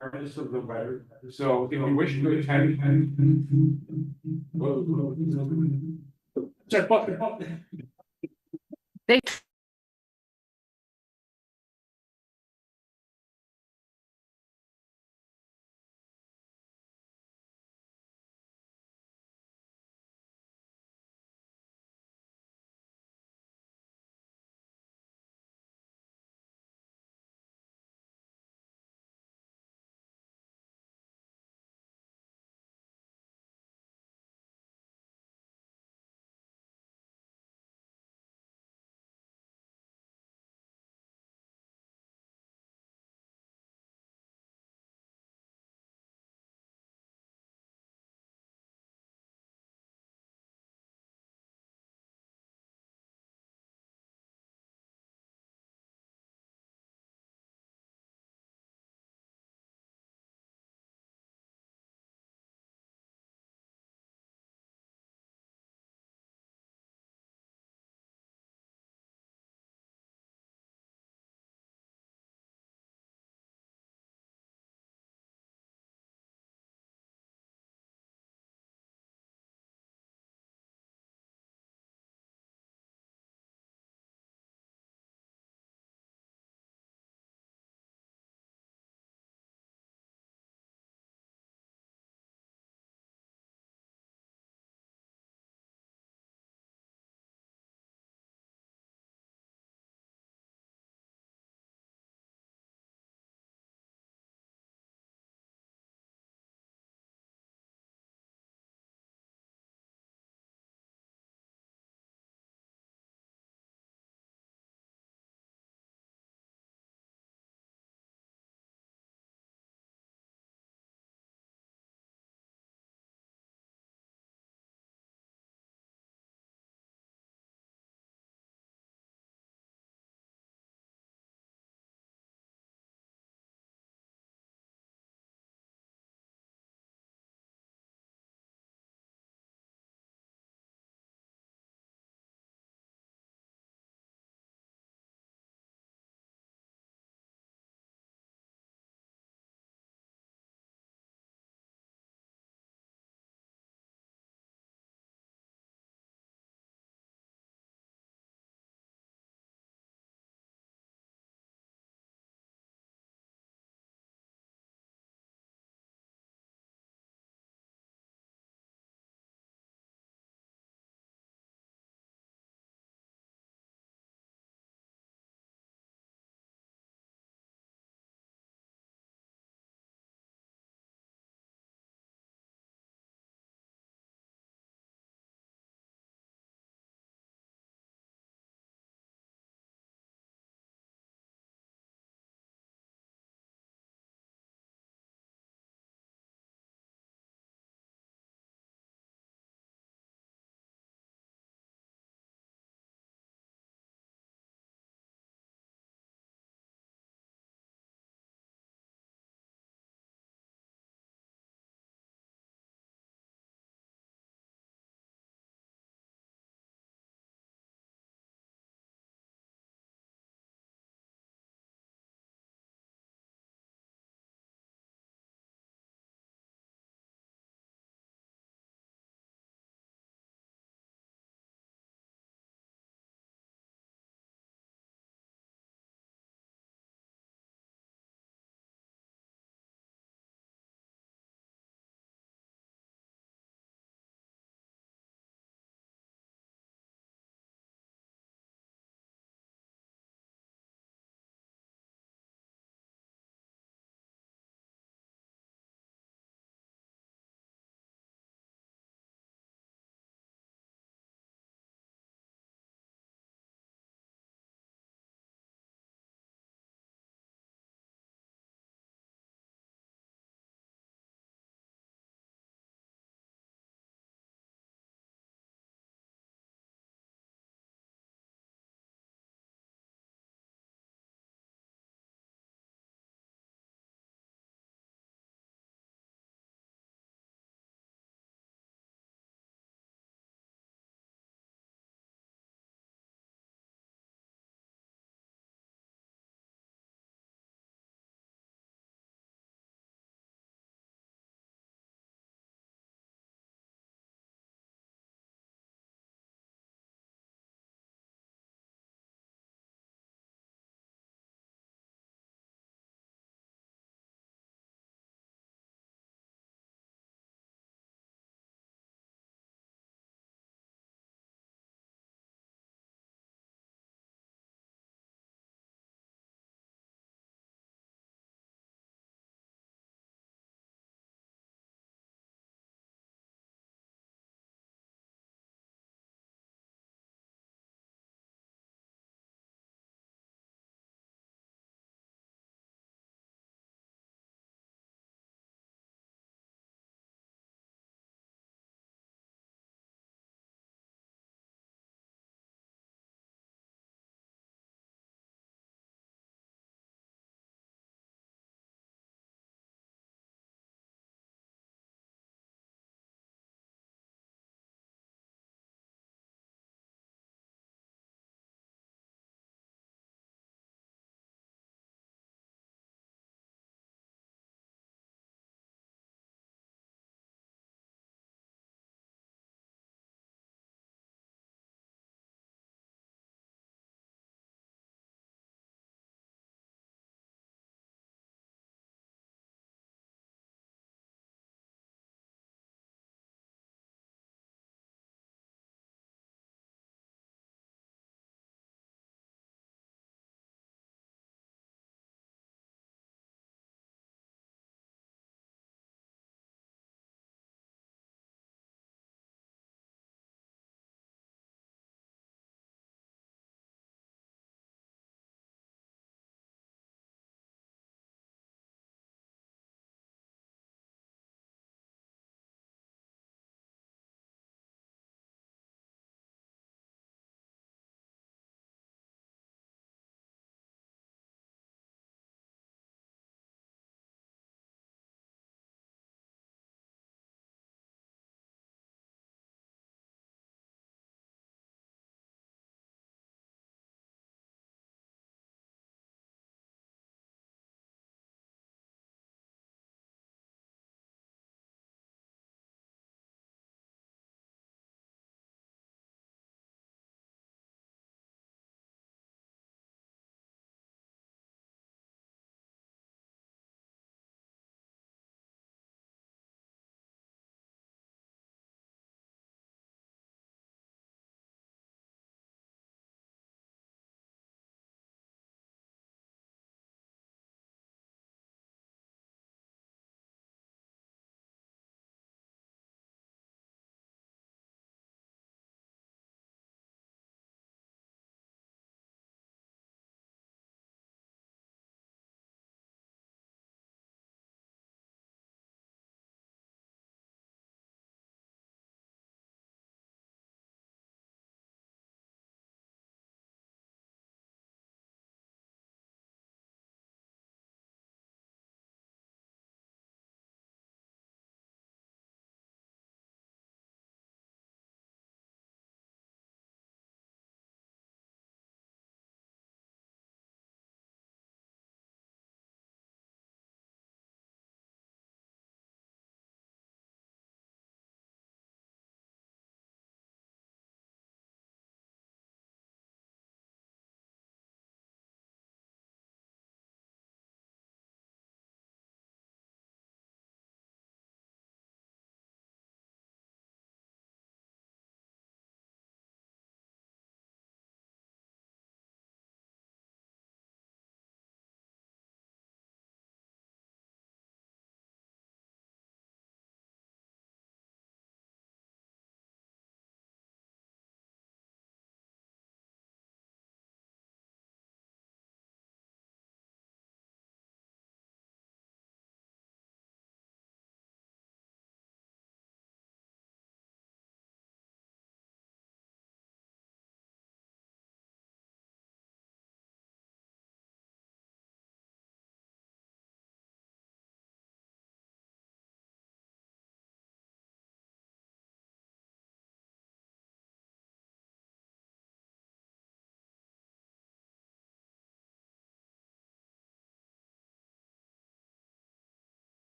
regardless of the weather. So if you wish to attend. Check button. They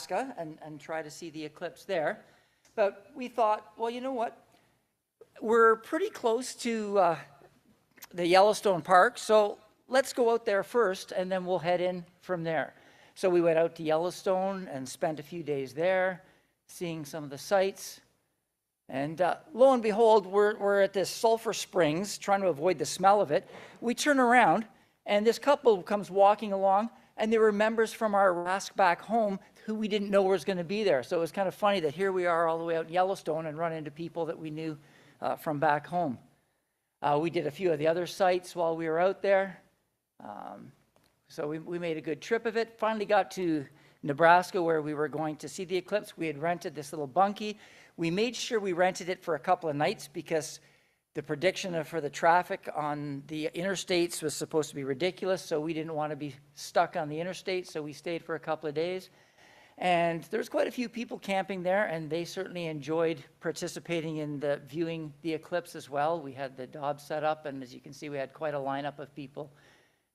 Nebraska and try to see the eclipse there. But we thought, well, you know what? We're pretty close to the Yellowstone Park, so let's go out there first, and then we'll head in from there. So we went out to Yellowstone and spent a few days there, seeing some of the sights. And lo and behold, we're at this sulfur springs, trying to avoid the smell of it. We turn around, and this couple comes walking along, and they were members from our RASC back home who we didn't know was going to be there. So it was kind of funny that here we are all the way out in Yellowstone and run into people that we knew from back home. We did a few of the other sites while we were out there. So we made a good trip of it. Finally got to Nebraska where we were going to see the eclipse. We had rented this little bunkie. We made sure we rented it for a couple of nights because the prediction for the traffic on the interstates was supposed to be ridiculous, so we didn't want to be stuck on the interstate, so we stayed for a couple of days. And there's quite a few people camping there, and they certainly enjoyed participating in the viewing the eclipse as well. We had the Dobb set up, and as you can see, we had quite a lineup of people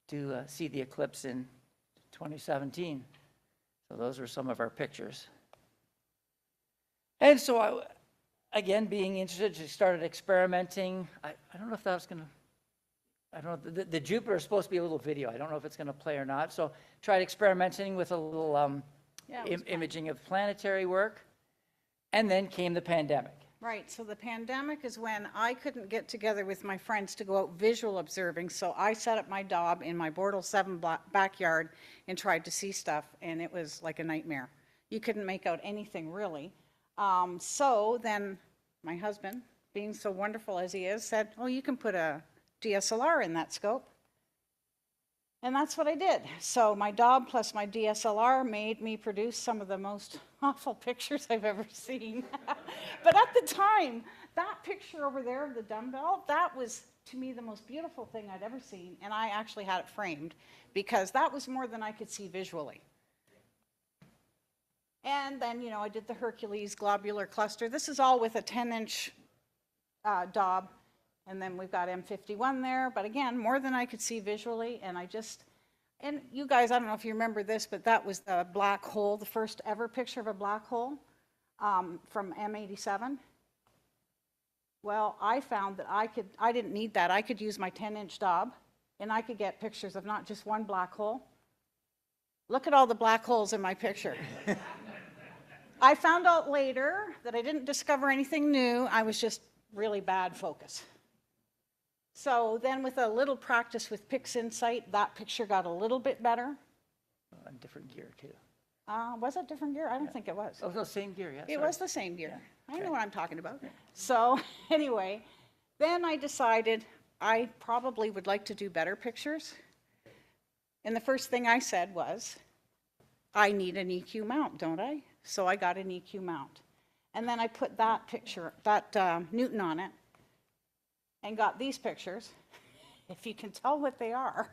to see the eclipse in 2017. So those were some of our pictures. And so again, being interested, she started experimenting. I don't know if that was going to, I don't know, the Jupiter is supposed to be a little video. I don't know if it's going to play or not. So tried experimenting with a little imaging of planetary work. And then came the pandemic. Right, so the pandemic is when I couldn't get together with my friends to go out visual observing, so I set up my Dobb in my Bortle 7 backyard and tried to see stuff, and it was like a nightmare. You couldn't make out anything really. So then my husband, being so wonderful as he is, said, oh, you can put a DSLR in that scope. And that's what I did. So my Dobb plus my DSLR made me produce some of the most awful pictures I've ever seen. But at the time, that picture over there of the dumbbell, that was, to me, the most beautiful thing I'd ever seen. And I actually had it framed because that was more than I could see visually. And then, you know, I did the Hercules globular cluster. This is all with a 10-inch Dobb. And then we've got M51 there, but again, more than I could see visually, and and you guys, I don't know if you remember this, but that was the black hole, the first ever picture of a black hole from M87. Well, I found that I didn't need that. I could use my 10-inch Dobb, and I could get pictures of not just one black hole. Look at all the black holes in my picture. I found out later that I didn't discover anything new. I was just really bad focus. So then with a little practice with PixInsight, that picture got a little bit better. On different gear too. Was it different gear? I don't think it was. Oh, no, same gear, yes. It was the same gear. Yeah. I know what I'm talking about. Yeah. So anyway, then I decided I probably would like to do better pictures. And the first thing I said was, I need an EQ mount, don't I? So I got an EQ mount. And then I put that picture, that Newton on it, and got these pictures, if you can tell what they are.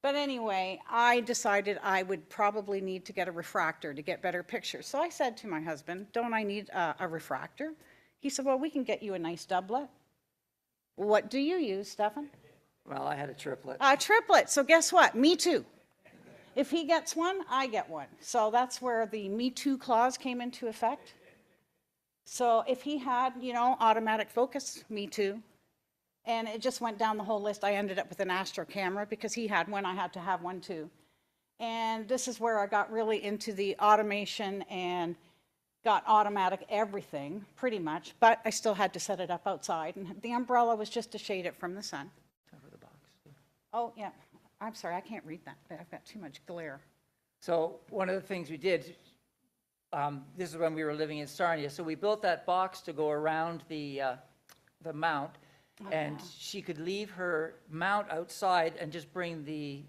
But anyway, I decided I would probably need to get a refractor to get better pictures. So I said to my husband, don't I need a refractor? He said, well, we can get you a nice doublet. What do you use, Stefan? Well, I had a triplet. A triplet. So guess what? Me too. If he gets one, I get one. So that's where the Me Too clause came into effect. So if he had, you know, automatic focus, me too. And it just went down the whole list. I ended up with an Astro camera because he had one, I had to have one too. And this is where I got really into the automation and got automatic everything, pretty much. But I still had to set it up outside. And the umbrella was just to shade it from the sun. Cover the box. Oh, yeah. I'm sorry, I can't read that. I've got too much glare. So one of the things we did, this is when we were living in Sarnia, so we built that box to go around the mount, and she could leave her mount outside and just bring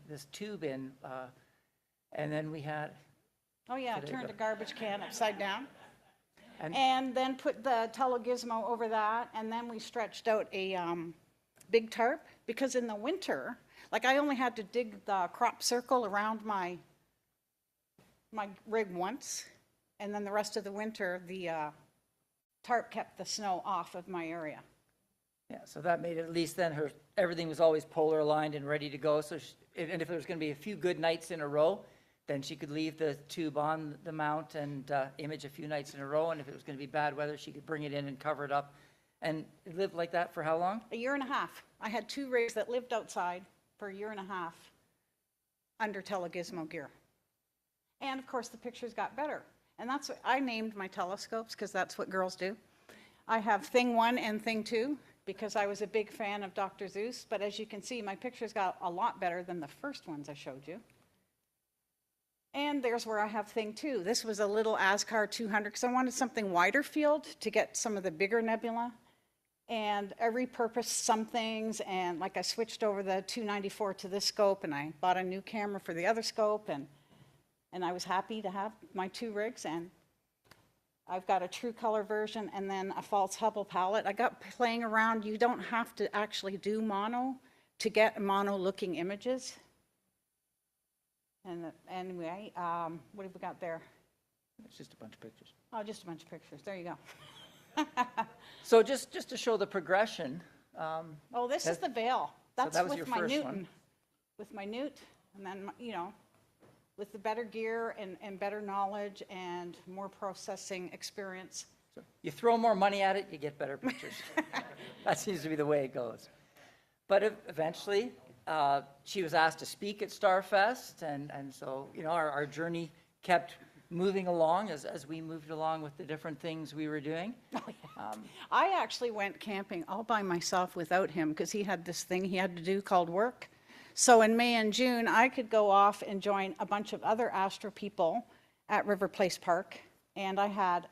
this tube in, and then we had... Oh yeah, turn the garbage can upside down. And- And then put the telegizmo over that, and then we stretched out a big tarp, because in the winter, like I only had to dig the crop circle around my rig once, and then the rest of the winter, the tarp kept the snow off of my area. Yeah, so that made it, at least then everything was always polar aligned and ready to go. So and if there was going to be a few good nights in a row, then she could leave the tube on the mount and image a few nights in a row. And if it was going to be bad weather, she could bring it in and cover it up. And it lived like that for how long? A year and a half. I had 2 rigs that lived outside for a year and a half under telegizmo gear. And of course, the pictures got better. And that's what I named my telescopes, because that's what girls do. I have Thing 1 and Thing 2, because I was a big fan of Dr. Zeus. But as you can see, my pictures got a lot better than the first ones I showed you. And there's where I have Thing 2. This was a little ASCAR 200, because I wanted something wider field to get some of the bigger nebula. And I repurposed some things, and like I switched over the 294 to this scope, and I bought a new camera for the other scope, and I was happy to have my 2 rigs. And I've got a true color version and then a false Hubble palette. I got playing around. You don't have to actually do mono to get mono looking images. And anyway, what have we got there? It's just a bunch of pictures. Oh, just a bunch of pictures. There you go. So just to show the progression. Oh, this is the veil. That's that was with your my first Newton. one. With my Newt, and then, you know, with the better gear and better knowledge and more processing experience. So you throw more money at it, you get better pictures. That seems to be the way it goes. But eventually, she was asked to speak at Starfest, and so, you know, our journey kept moving along as we moved along with the different things we were doing. Oh, yeah. I actually went camping all by myself without him, because he had this thing he had to do called work. So in May and June, I could go off and join a bunch of other astro people at River Place Park. And I had,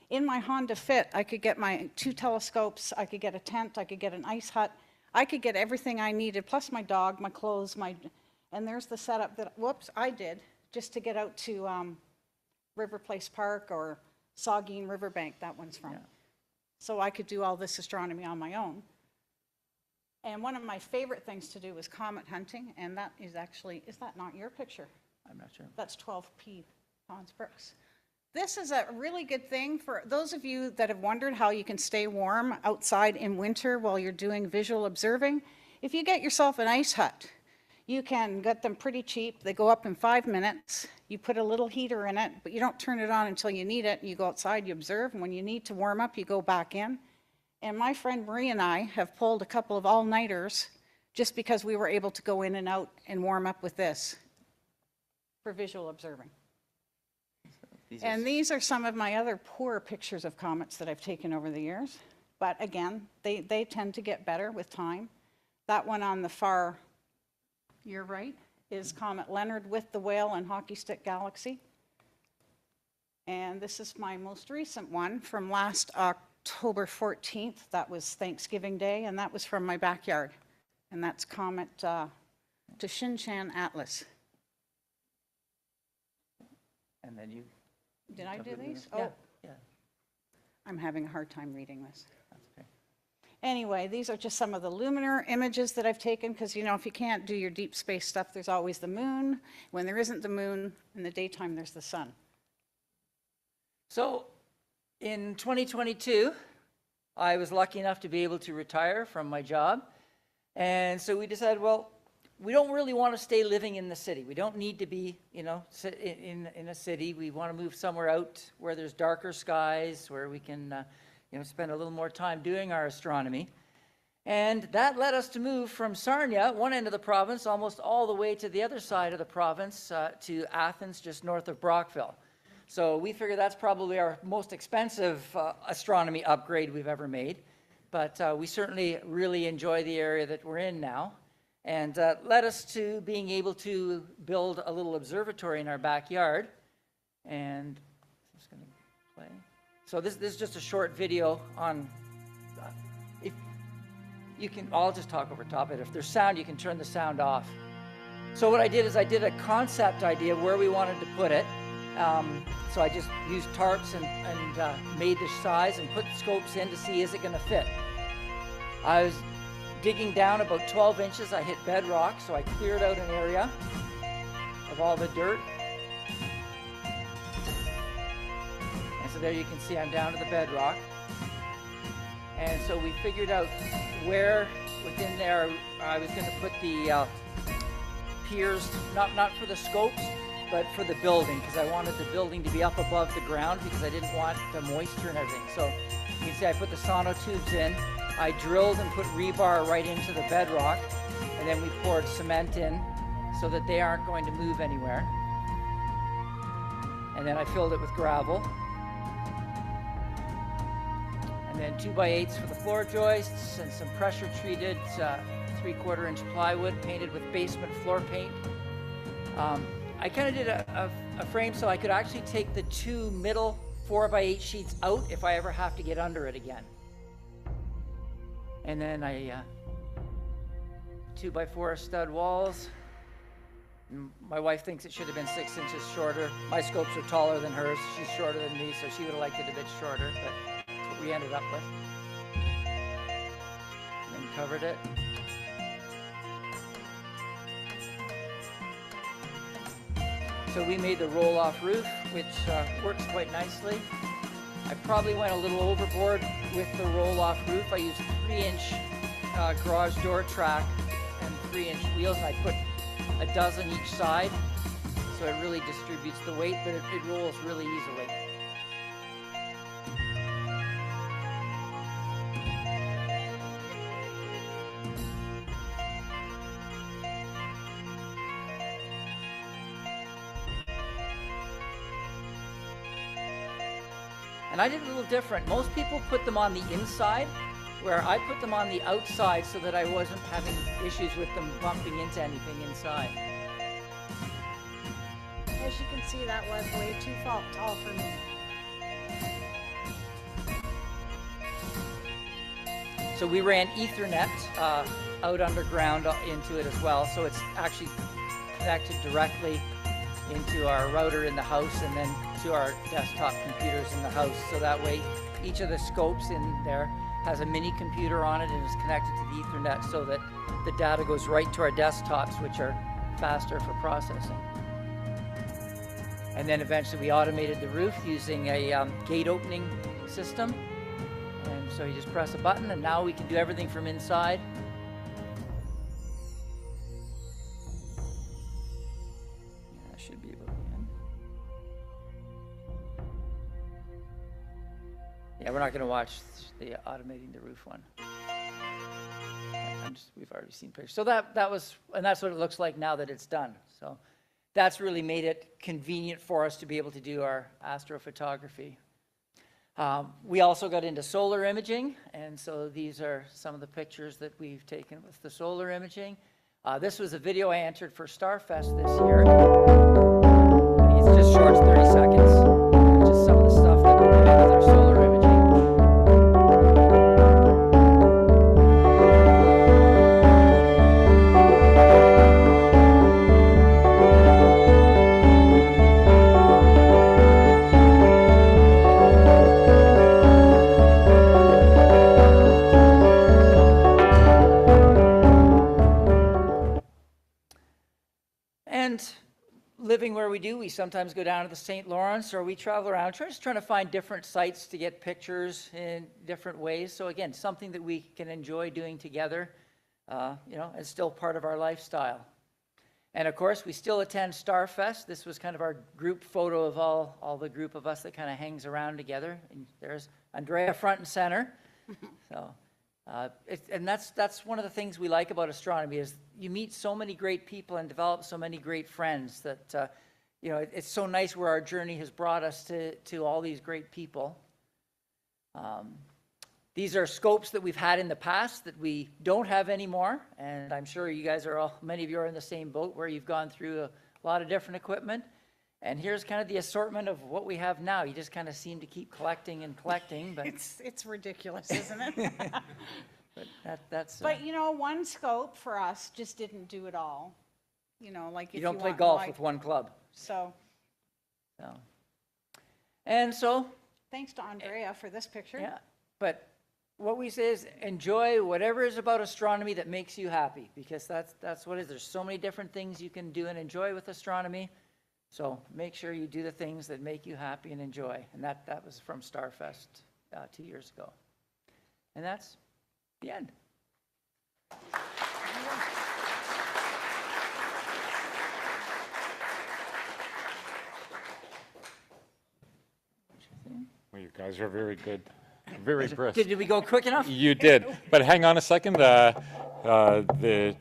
in my Honda Fit, I could get my 2 telescopes, I could get a tent, I could get an ice hut, I could get everything I needed, plus my dog, my clothes, and there's the setup that, I did just to get out to River Place Park or Saugeen Riverbank, that one's from. Yeah. So I could do all this astronomy on my own. And one of my favorite things to do was comet hunting, and that is actually, is that not your picture? I'm not sure. That's 12P Ponds Brooks. This is a really good thing for those of you that have wondered how you can stay warm outside in winter while you're doing visual observing. If you get yourself an ice hut, you can get them pretty cheap. They go up in 5 minutes. You put a little heater in it, but you don't turn it on until you need it. You go outside, you observe, and when you need to warm up, you go back in. And my friend Marie and I have pulled a couple of all-nighters just because we were able to go in and out and warm up with this for visual observing. These are some of my other poor pictures of comets that I've taken over the years. But again, they tend to get better with time. That one on the far, you're right, is Comet Leonard with the whale and hockey stick galaxy. And this is my most recent one from last October 14th. That was Thanksgiving Day, and that was from my backyard. And that's Comet to Shinshan Atlas. And then you... Did I do these? Yeah, Oh, yeah, I'm having a hard time reading this. that's okay. Anyway, these are just some of the lunar images that I've taken, because, you know, if you can't do your deep space stuff, there's always the moon. When there isn't the moon, in the daytime, there's the sun. So in 2022, I was lucky enough to be able to retire from my job. And so we decided, well, we don't really want to stay living in the city. We don't need to be, you know, in a city. We want to move somewhere out where there's darker skies, where we can, you know, spend a little more time doing our astronomy. And that led us to move from Sarnia, one end of the province, almost all the way to the other side of the province, to Athens, just north of Brockville. So we figure that's probably our most expensive astronomy upgrade we've ever made. But we certainly really enjoy the area that we're in now. And led us to being able to build a little observatory in our backyard. And is this going to play? So this is just a short video on, if you can, I'll just talk over top of it. If there's sound, you can turn the sound off. So what I did is I did a concept idea of where we wanted to put it. So I just used tarps and made the size and put scopes in to see, is it going to fit? I was digging down about 12 inches. I hit bedrock, so I cleared out an area of all the dirt. And so there you can see I'm down to the bedrock. And so we figured out where within there I was going to put the piers, not for the scopes, but for the building, because I wanted the building to be up above the ground because I didn't want the moisture and everything. So you can see I put the sonotubes in. I drilled and put rebar right into the bedrock, and then we poured cement in so that they aren't going to move anywhere. And then I filled it with gravel. And then 2x8s for the floor joists and some pressure treated 3/4 inch plywood painted with basement floor paint. I kind of did a frame so I could actually take the 2 middle 4x8 sheets out if I ever have to get under it again. And then I 2x4 stud walls. My wife thinks it should have been 6 inches shorter. My scopes are taller than hers. She's shorter than me, so she would have liked it a bit shorter, but that's what we ended up with. And then covered it. So we made the roll-off roof, which works quite nicely. I probably went a little overboard with the roll-off roof. I used 3-inch garage door track and 3-inch wheels, and I put a dozen each side, so it really distributes the weight, but it rolls really easily. And I did a little different. Most people put them on the inside, where I put them on the outside so that I wasn't having issues with them bumping into anything inside. As you can see, that was way too tall for me. So we ran Ethernet out underground into it as well. So it's actually connected directly into our router in the house and then to our desktop computers in the house. So that way each of the scopes in there has a mini computer on it and is connected to the Ethernet so that the data goes right to our desktops, which are faster for processing. And then eventually we automated the roof using a gate opening system. And so you just press a button and now we can do everything from inside. Yeah, that should be about the end. Yeah, we're not going to watch the automating the roof one. We've already seen pictures. So that was, and that's what it looks like now that it's done. So that's really made it convenient for us to be able to do our astrophotography. We also got into solar imaging, and so these are some of the pictures that we've taken with the solar imaging. This was a video I entered for Starfest this year. It's just short, 30 seconds. Just some of the stuff that we're doing with our solar imaging. Living where we do, we sometimes go down to the St. Lawrence or we travel around just trying to find different sites to get pictures in different ways. So again, something that we can enjoy doing together, it's still part of our lifestyle. And of course, we still attend Starfest. This was kind of our group photo of all the group of us that kind of hangs around together. And there's Andrea front and center. So, and that's one of the things we like about astronomy is you meet so many great people and develop so many great friends that, it's so nice where our journey has brought us to all these great people. These are scopes that we've had in the past that we don't have anymore. And I'm sure you guys many of you are in the same boat where you've gone through a lot of different equipment. And here's kind of the assortment of what we have now. You just kind of seem to keep collecting and collecting, but It's ridiculous, isn't it? but that's. But one scope for us just didn't do it all. Like if you don't play want, golf like, with one club. So And so. thanks to Andrea for this picture. Yeah, but what we say is enjoy whatever is about astronomy that makes you happy, because that's what it is. There's so many different things you can do and enjoy with astronomy. So make sure you do the things that make you happy and enjoy. And that was from Starfest 2 years ago. And that's the end. guys are very good, very brisk. Did we go quick enough? You did, but hang on a second. Do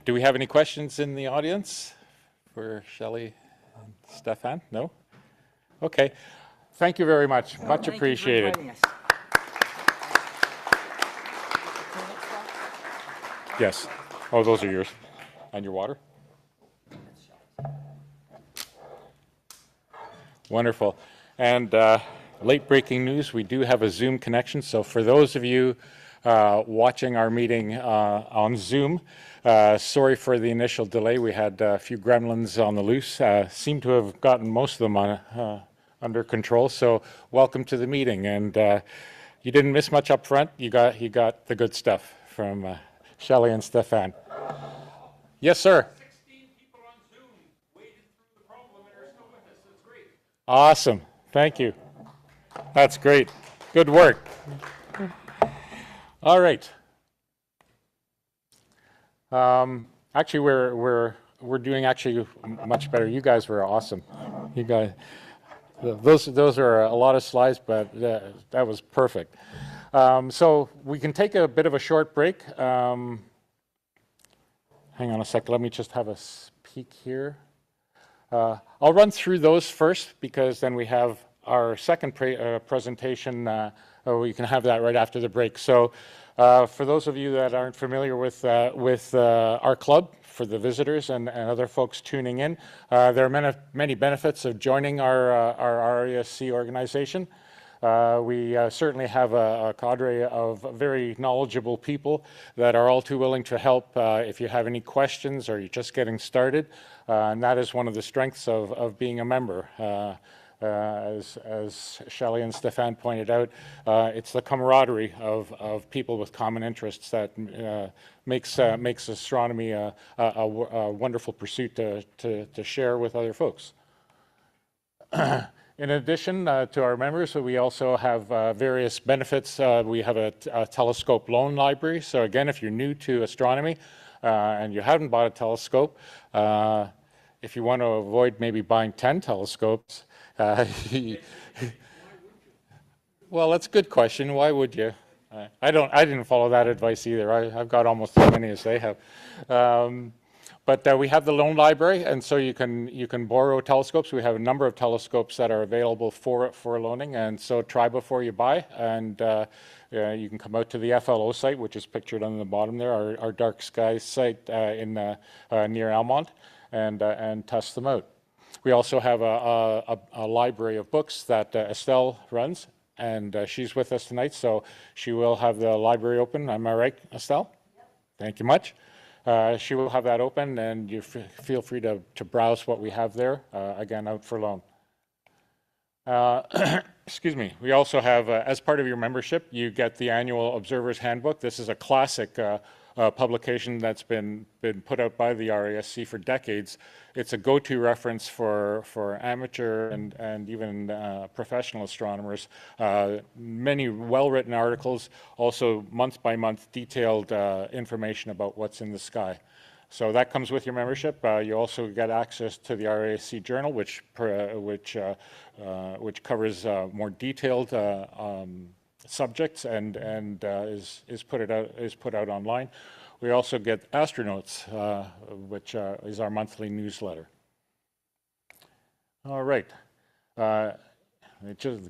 we have any questions in the audience for Shelley and Stefan? No? Okay. Thank you very much. Much Thank you for appreciated. inviting us. Yes. Oh, those are yours. And your water? Wonderful. And late breaking news, we do have a Zoom connection. So for those of you watching our meeting on Zoom, sorry for the initial delay. We had a few gremlins on the loose. Seem to have gotten most of them under control. So welcome to the meeting. And you didn't miss much up front. You got the good stuff from Shelley and Stefan. Yes, sir. 16 people on Zoom waded through the problem and are still with us. That's great. Awesome. Thank you. That's great. Good work. All right. Actually, we're doing actually much better. You guys were awesome. You guys, those are a lot of slides, but that was perfect. So we can take a bit of a short break. Hang on a sec. Let me just have a peek here. I'll run through those first because then we have our second presentation. We can have that right after the break. So for those of you that aren't familiar with our club, for the visitors and other folks tuning in, there are many benefits of joining our RASC organization. We certainly have a cadre of very knowledgeable people that are all too willing to help if you have any questions or you're just getting started. And that is one of the strengths of being a member. As Shelley and Stefan pointed out, it's the camaraderie of people with common interests that makes astronomy a wonderful pursuit to share with other folks. In addition to our members, we also have various benefits. We have a telescope loan library. So again, if you're new to astronomy and you haven't bought a telescope, if you want to avoid maybe buying 10 telescopes, well, that's a good question. Why would you? I didn't follow that advice either. I've got almost as many as they have. But we have the loan library, and so you can borrow telescopes. We have a number of telescopes that are available for loaning, and so try before you buy. And you can come out to the FLO site, which is pictured on the bottom there, our dark sky site near Almont, and test them out. We also have a library of books that Estelle runs, and she's with us tonight, so she will have the library open. Am I right, Estelle? Yep. Thank you much. She will have that open, and you feel free to browse what we have there, again, out for loan. Excuse me. We also have, as part of your membership, you get the annual Observer's Handbook. This is a classic publication that's been put out by the RASC for decades. It's a go-to reference for amateur and even professional astronomers. Many well-written articles, also month-by-month detailed information about what's in the sky. So that comes with your membership. You also get access to the RASC Journal, which covers more detailed subjects and is put out online. We also get Astronauts, which is our monthly newsletter. All right. The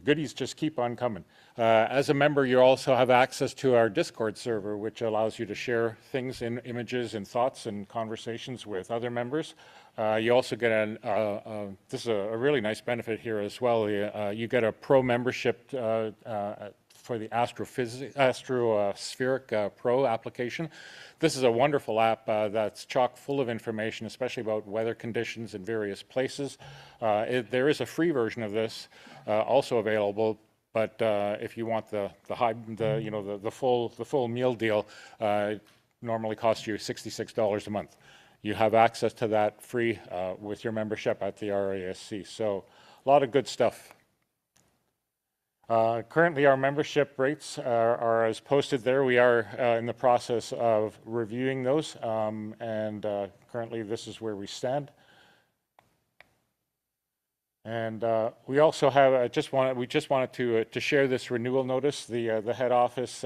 goodies just keep on coming. As a member, you also have access to our Discord server, which allows you to share things in images and thoughts and conversations with other members. You also get this is a really nice benefit here as well. You get a pro membership for the Astrospheric Pro application. This is a wonderful app that's chock full of information, especially about weather conditions in various places. There is a free version of this also available, but if you want the full meal deal, normally costs you $66 a month. You have access to that free with your membership at the RASC. So a lot of good stuff. Currently, our membership rates are as posted there. We are in the process of reviewing those, and currently this is where we stand. And we also have, we just wanted to share this renewal notice. The head office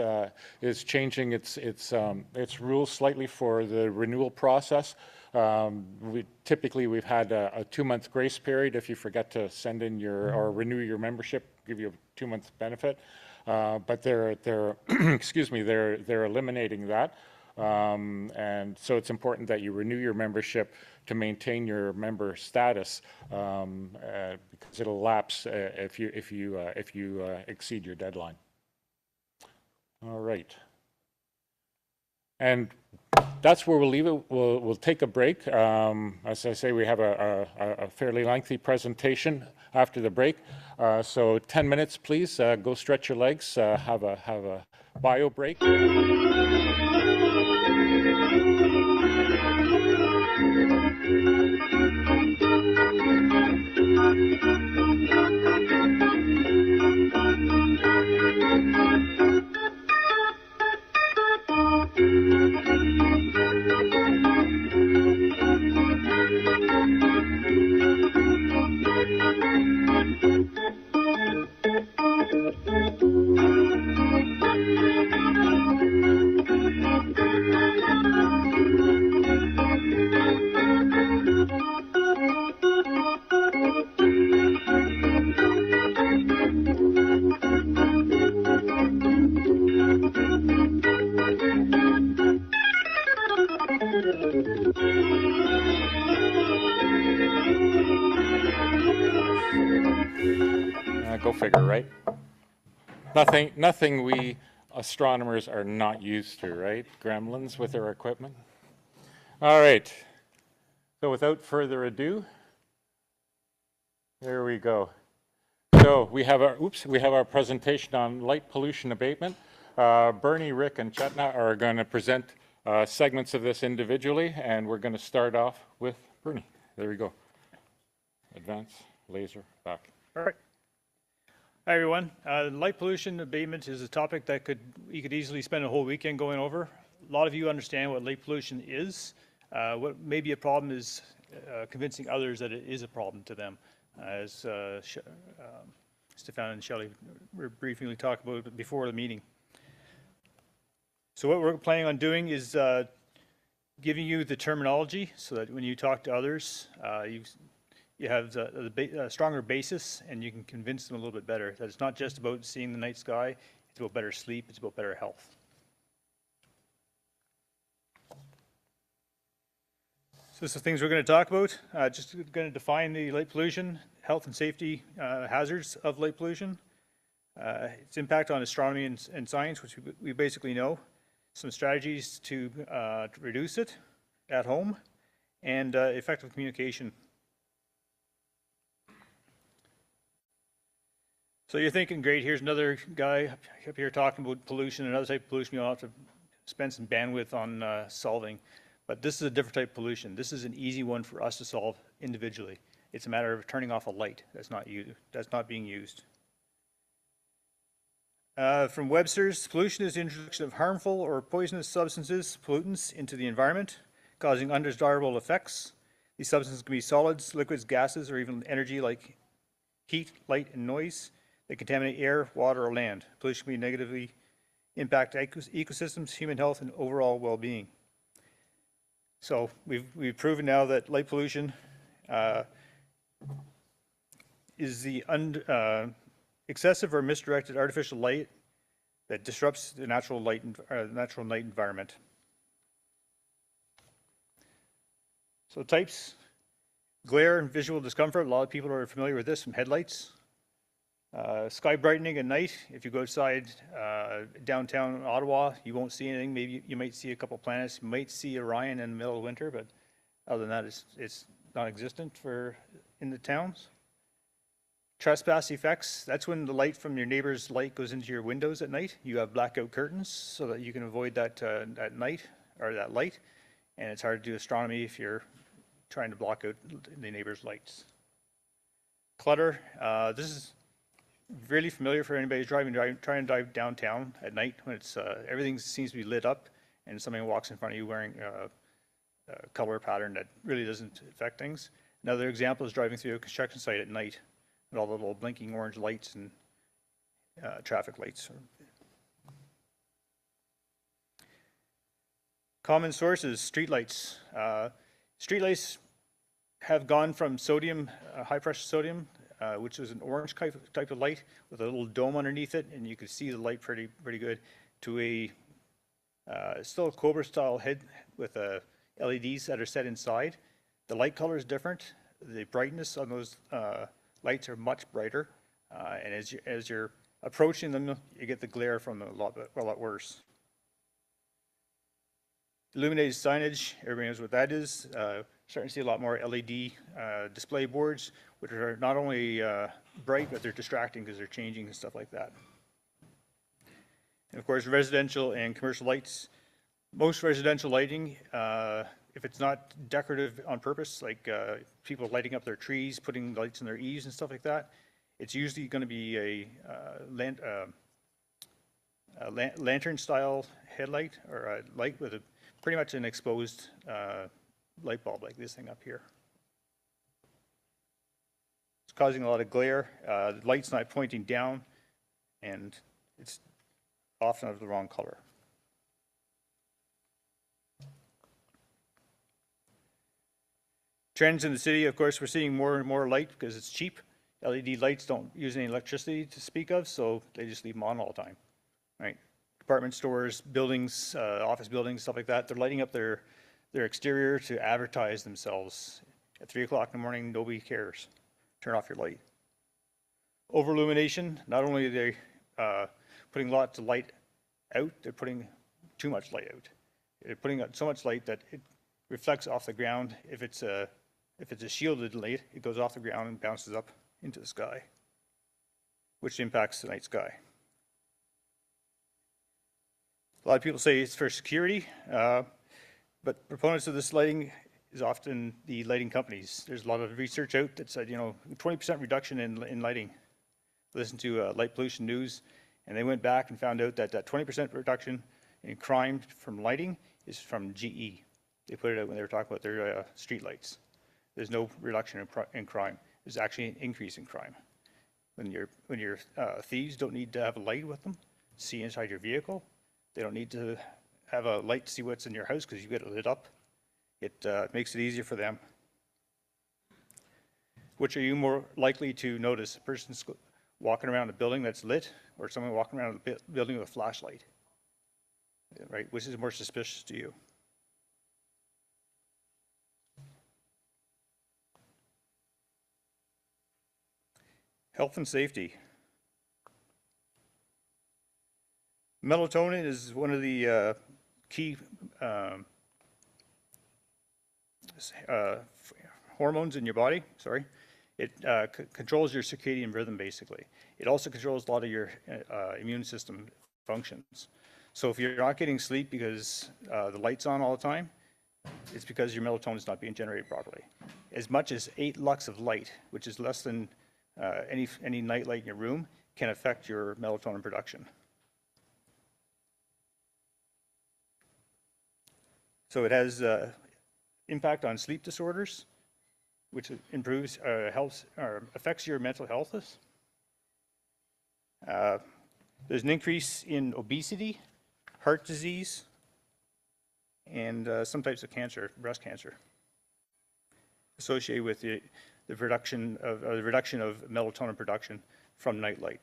is changing its rules slightly for the renewal process. Typically, we've had a 2-month grace period. If you forget to send in or renew your membership, give you a 2-month benefit. But they're excuse me, they're eliminating that. And so it's important that you renew your membership to maintain your member status, because it'll lapse if you exceed your deadline. All right. And that's where we'll leave it. We'll take a break. As I say, we have a fairly lengthy presentation after the break. So 10 minutes, please. Go stretch your legs. Have a bio break. Go figure, right? Nothing we astronomers are not used to, right? Gremlins with their equipment. All right. So without further ado, there we go. So we have our presentation on light pollution abatement. Bernie, Rick, and Chetna are going to present segments of this individually, and we're going to start off with Bernie. There we go. Advance, laser, back. Perfect. Hi everyone. Light pollution abatement is a topic that you could easily spend a whole weekend going over. A lot of you understand what light pollution is. What may be a problem is convincing others that it is a problem to them, as Stefan and Shelley were briefly talking about before the meeting. So what we're planning on doing is giving you the terminology so that when you talk to others, you have a stronger basis and you can convince them a little bit better that it's not just about seeing the night sky, it's about better sleep, it's about better health. So this is the things we're going to talk about. Just going to define the light pollution, health and safety hazards of light pollution, its impact on astronomy and science, which we basically know, some strategies to reduce it at home, and effective communication. So you're thinking, great, here's another guy up here talking about pollution, another type of pollution you'll have to spend some bandwidth on solving. But this is a different type of pollution. This is an easy one for us to solve individually. It's a matter of turning off a light that's not being used. From Webster's, pollution is the introduction of harmful or poisonous substances, pollutants, into the environment, causing undesirable effects. These substances can be solids, liquids, gases, or even energy like heat, light, and noise. They contaminate air, water, or land. Pollution can negatively impact ecosystems, human health, and overall well-being. So we've proven now that light pollution is the excessive or misdirected artificial light that disrupts the natural night environment. So types: glare and visual discomfort. A lot of people are familiar with this from headlights. Sky brightening at night. If you go outside downtown Ottawa, you won't see anything. Maybe you might see a couple planets. You might see Orion in the middle of winter, but other than that, it's non-existent in the towns. Trespass effects. That's when the light from your neighbor's light goes into your windows at night. You have blackout curtains so that you can avoid that at night, or that light. And it's hard to do astronomy if you're trying to block out the neighbor's lights. Clutter. This is really familiar for anybody who's trying to drive downtown at night when it's everything seems to be lit up and somebody walks in front of you wearing a color pattern that really doesn't affect things. Another example is driving through a construction site at night with all the little blinking orange lights and traffic lights. Common sources, streetlights. Streetlights have gone from sodium, high pressure sodium, which is an orange type of light with a little dome underneath it, and you can see the light pretty good, to a still a Cobra style head with LEDs that are set inside. The light color is different. The brightness on those lights are much brighter, and as you're approaching them, you get the glare from them a lot worse. Illuminated signage, everybody knows what that is. Starting to see a lot more LED display boards, which are not only bright, but they're distracting because they're changing and stuff like that. And of course, residential and commercial lights. Most residential lighting, if it's not decorative on purpose, like people lighting up their trees, putting lights in their eaves and stuff like that, it's usually going to be a lantern-style headlight, or a light with pretty much an exposed light bulb like this thing up here. It's causing a lot of glare. The light's not pointing down, and it's often of the wrong color. Trends in the city, of course, we're seeing more and more light because it's cheap. LED lights don't use any electricity to speak of, so they just leave them on all the time, right? Department stores, buildings, office buildings, stuff like that, they're lighting up their exterior to advertise themselves. At 3 o'clock in the morning, nobody cares. Turn off your light. Over illumination, not only are they putting lots of light out, they're putting too much light out. They're putting out so much light that it reflects off the ground. If it's a shielded light, it goes off the ground and bounces up into the sky, which impacts the night sky. A lot of people say it's for security, but proponents of this lighting is often the lighting companies. There's a lot of research out that said, 20% reduction in lighting. Listen to Light Pollution News, and they went back and found out that 20% reduction in crime from lighting is from GE. They put it out when they were talking about their street lights. There's no reduction in crime. There's actually an increase in crime. When your thieves don't need to have a light with them, see inside your vehicle. They don't need to have a light to see what's in your house because you get it lit up. It makes it easier for them. Which are you more likely to notice? A person walking around a building that's lit, or someone walking around a building with a flashlight? Right? Which is more suspicious to you? Health and safety. Melatonin is one of the key hormones in your body. Sorry, it controls your circadian rhythm. Basically, it also controls a lot of your immune system functions. So if you're not getting sleep because the light's on all the time, it's because your melatonin is not being generated properly. As much as 8 lux of light, which is less than any night light in your room, can affect your melatonin production. So it has impact on sleep disorders, which improves, helps, or affects your mental health. There's an increase in obesity, heart disease, and some types of cancer, breast cancer, associated with the reduction of melatonin production from night light,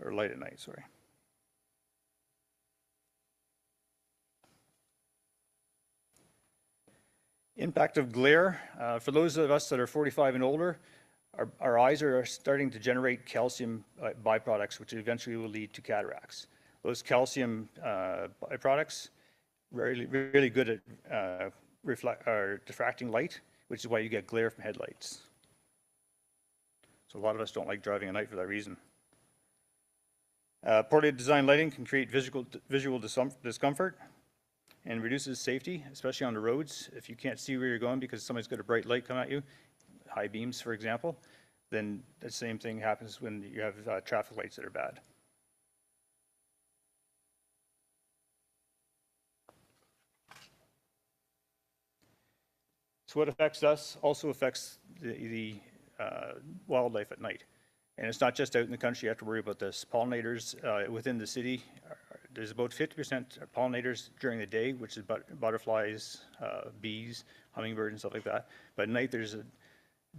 or light at night, sorry. Impact of glare. For those of us that are 45 and older, our eyes are starting to generate calcium byproducts, which eventually will lead to cataracts. Those calcium byproducts really good at diffracting light, which is why you get glare from headlights. So a lot of us don't like driving at night for that reason. Poorly designed lighting can create visual discomfort and reduces safety, especially on the roads. If you can't see where you're going because somebody's got a bright light coming at you, high beams, for example, then the same thing happens when you have traffic lights that are bad. So what affects us also affects wildlife at night. And it's not just out in the country you have to worry about this. Pollinators within the city, there's about 50% pollinators during the day, which is butterflies, bees, hummingbirds, and stuff like that. But at night, there's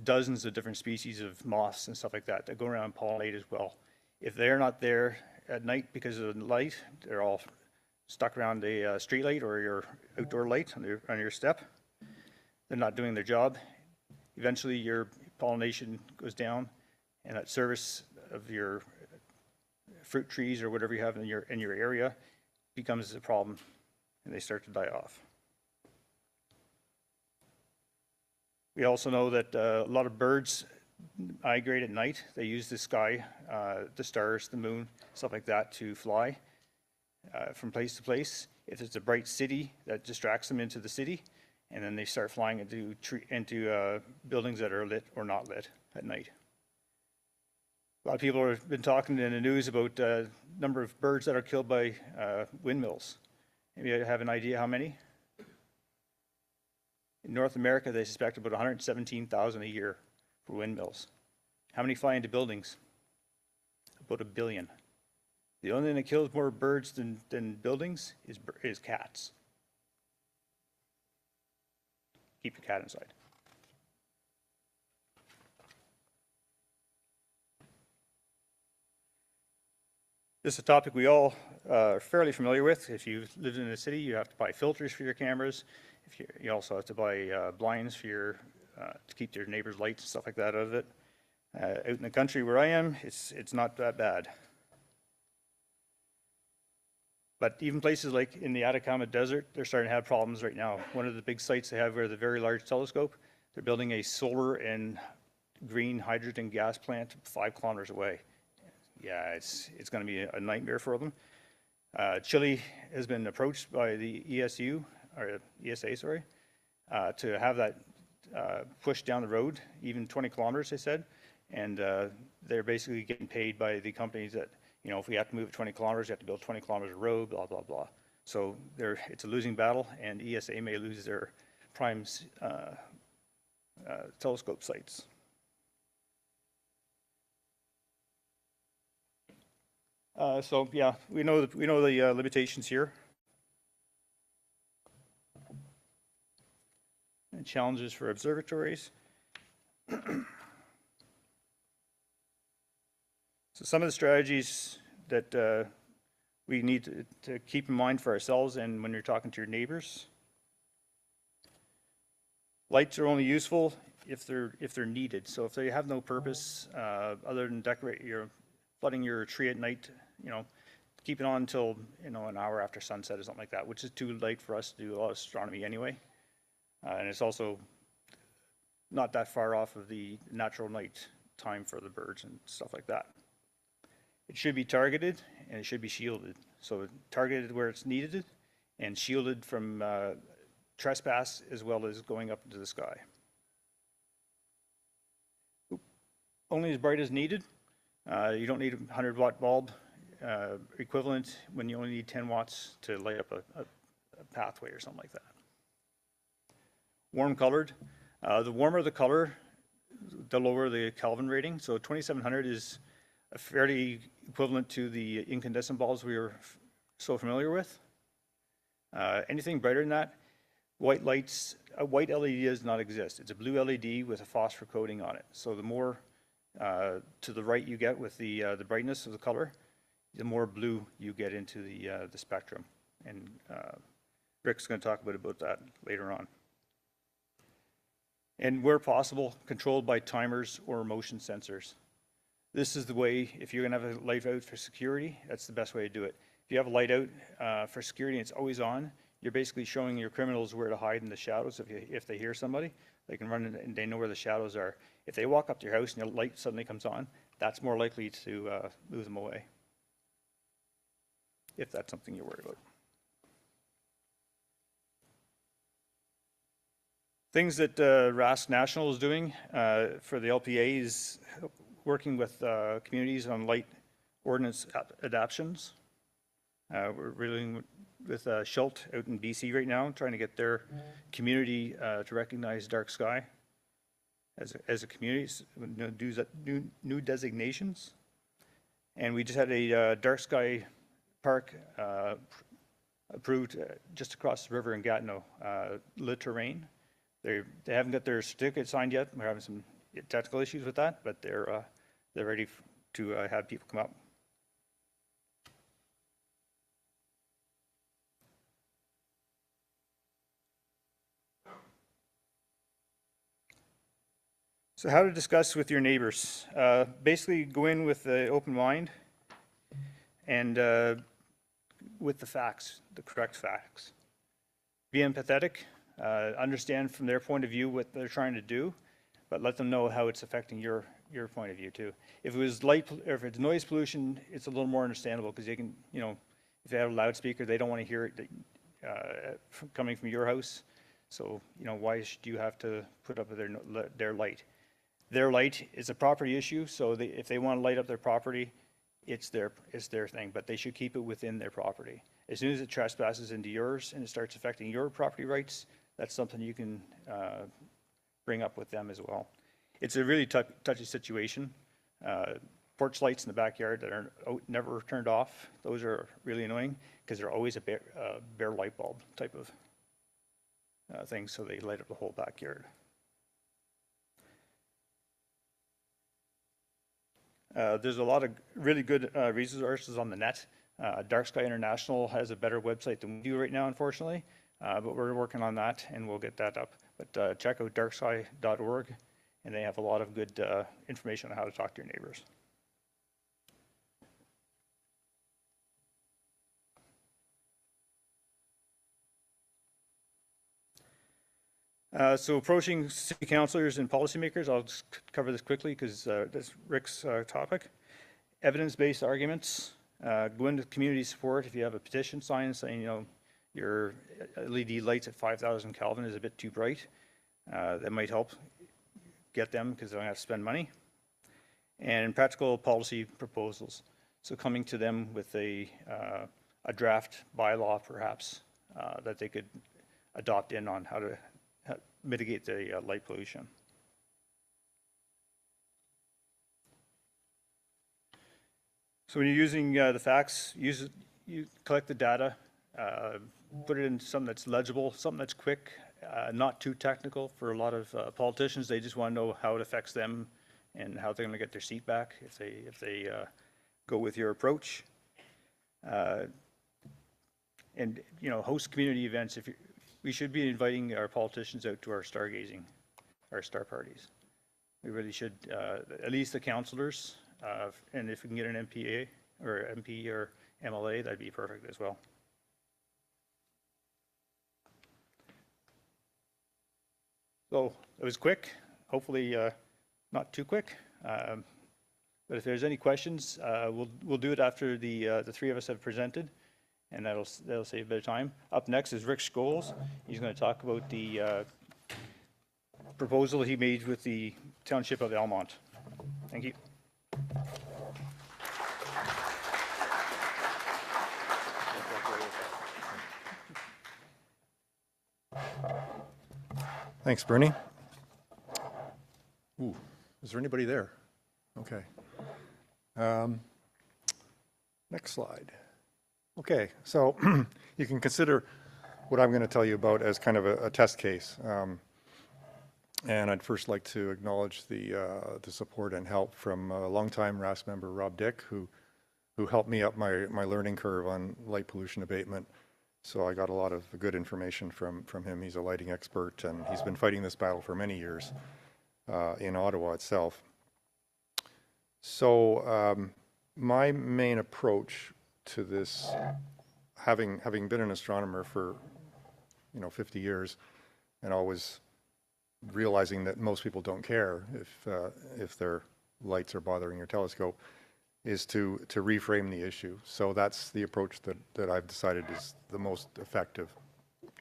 dozens of different species of moths and stuff like that that go around and pollinate as well. If they're not there at night because of the light, they're all stuck around a street light or your outdoor light on your step. They're not doing their job. Eventually, your pollination goes down, and that service of your fruit trees or whatever you have in your area becomes a problem, and they start to die off. We also know that a lot of birds migrate at night. They use the sky, the stars, the moon, stuff like that to fly from place to place. If it's a bright city, that distracts them into the city, and then they start flying into buildings that are lit or not lit at night. A lot of people have been talking in the news about the number of birds that are killed by windmills. Maybe you have an idea how many? In North America, they suspect about 117,000 a year for windmills. How many fly into buildings? About 1 billion. The only thing that kills more birds than buildings is cats. Keep your cat inside. This is a topic we all are fairly familiar with. If you live in a city, you have to buy filters for your cameras. You also have to buy blinds for to keep your neighbor's lights and stuff like that out of it. Out in the country where I am, it's not that bad. But even places like in the Atacama Desert, they're starting to have problems right now. One of the big sites they have are the Very Large Telescope. They're building a solar and green hydrogen gas plant 5 kilometers away. Yeah, it's going to be a nightmare for them. Chile has been approached by the ESA, to have that pushed down the road, even 20 kilometers, they said. And they're basically getting paid by the companies that, you know, if we have to move it 20 kilometers, you have to build 20 kilometers of road, blah, blah, blah. So it's a losing battle, and ESA may lose their prime telescope sites. So yeah, we know the limitations here and challenges for observatories. So some of the strategies that we need to keep in mind for ourselves and when you're talking to your neighbors. Lights are only useful if they're needed. So if they have no purpose other than flooding your tree at night, you know, keep it on until, you know, an hour after sunset or something like that, which is too late for us to do a lot of astronomy anyway. And it's also not that far off of the natural night time for the birds and stuff like that. It should be targeted and it should be shielded. So targeted where it's needed and shielded from trespass as well as going up into the sky. Only as bright as needed. You don't need a 100-watt bulb equivalent when you only need 10 watts to light up a pathway or something like that. Warm colored. The warmer the color, the lower the Kelvin rating. So 2700 is fairly equivalent to the incandescent bulbs we were so familiar with. Anything brighter than that, white lights, a white LED does not exist. It's a blue LED with a phosphor coating on it. So the more to the right you get with the brightness of the color, the more blue you get into the spectrum. And Rick's going to talk about that later on. And where possible, controlled by timers or motion sensors. This is the way, if you're going to have a light out for security, that's the best way to do it. If you have a light out for security and it's always on, you're basically showing your criminals where to hide in the shadows. If they hear somebody, they can run and they know where the shadows are. If they walk up to your house and your light suddenly comes on, that's more likely to move them away, if that's something you're worried about. Things that RASC National is doing for the LPA is working with communities on light ordinance adaptations. We're dealing with Schultz out in BC right now, trying to get their community to recognize dark sky. as a community, new designations. And we just had a dark sky park approved just across the river in Gatineau, Le Terrain. They haven't got their certificate signed yet. We're having some technical issues with that, but they're ready to have people come up. So how to discuss with your neighbors. Basically go in with an open mind and with the facts, the correct facts. Be empathetic, understand from their point of view what they're trying to do, but let them know how it's affecting your point of view too. If it was if it's noise pollution, it's a little more understandable because they can, you know, if they have a loudspeaker, they don't want to hear it coming from your house. So, you know, why should you have to put up their light? Their light is a property issue, so if they want to light up their property, it's their thing, but they should keep it within their property. As soon as it trespasses into yours and it starts affecting your property rights, that's something you can bring up with them as well. It's a really touchy situation. Porch lights in the backyard that are never turned off, those are really annoying because they're always a bare light bulb type of thing, so they light up the whole backyard. There's a lot of really good resources on the net. Dark Sky International has a better website than we do right now, unfortunately, but we're working on that and we'll get that up. But check out darksky.org and they have a lot of good information on how to talk to your neighbors. So approaching city councilors and policymakers, I'll just cover this quickly because that's Rick's topic. Evidence-based arguments, go into community support. If you have a petition signed saying, you know, your LED lights at 5,000 Kelvin is a bit too bright, that might help get them because they don't have to spend money. And practical policy proposals. So coming to them with a draft bylaw perhaps that they could adopt in on how to mitigate the light pollution. So when you're using the facts, you collect the data, put it in something that's legible, something that's quick, not too technical for a lot of politicians. They just want to know how it affects them and how they're going to get their seat back if they go with your approach. And you know, host community events. We should be inviting our politicians out to our stargazing, our star parties. We really should, at least the councillors, and if we can get an MP or MLA, that'd be perfect as well. So it was quick, hopefully not too quick. But if there's any questions, we'll do it after the three of us have presented. And that'll save a bit of time. Up next is Rick Scholes. He's going to talk about the proposal he made with the Township of Elmont. Thank you. Thanks, Bernie. Ooh, is there anybody there? Okay. Next slide. Okay, so you can consider what I'm going to tell you about as kind of a test case. And I'd first like to acknowledge the support and help from a longtime RASC member, Rob Dick, who helped me up my learning curve on light pollution abatement. So I got a lot of good information from him. He's a lighting expert, and he's been fighting this battle for many years in Ottawa itself. So my main approach to this, having been an astronomer for 50 years, and always realizing that most people don't care if their lights are bothering your telescope, is to reframe the issue. So that's the approach that I've decided is the most effective.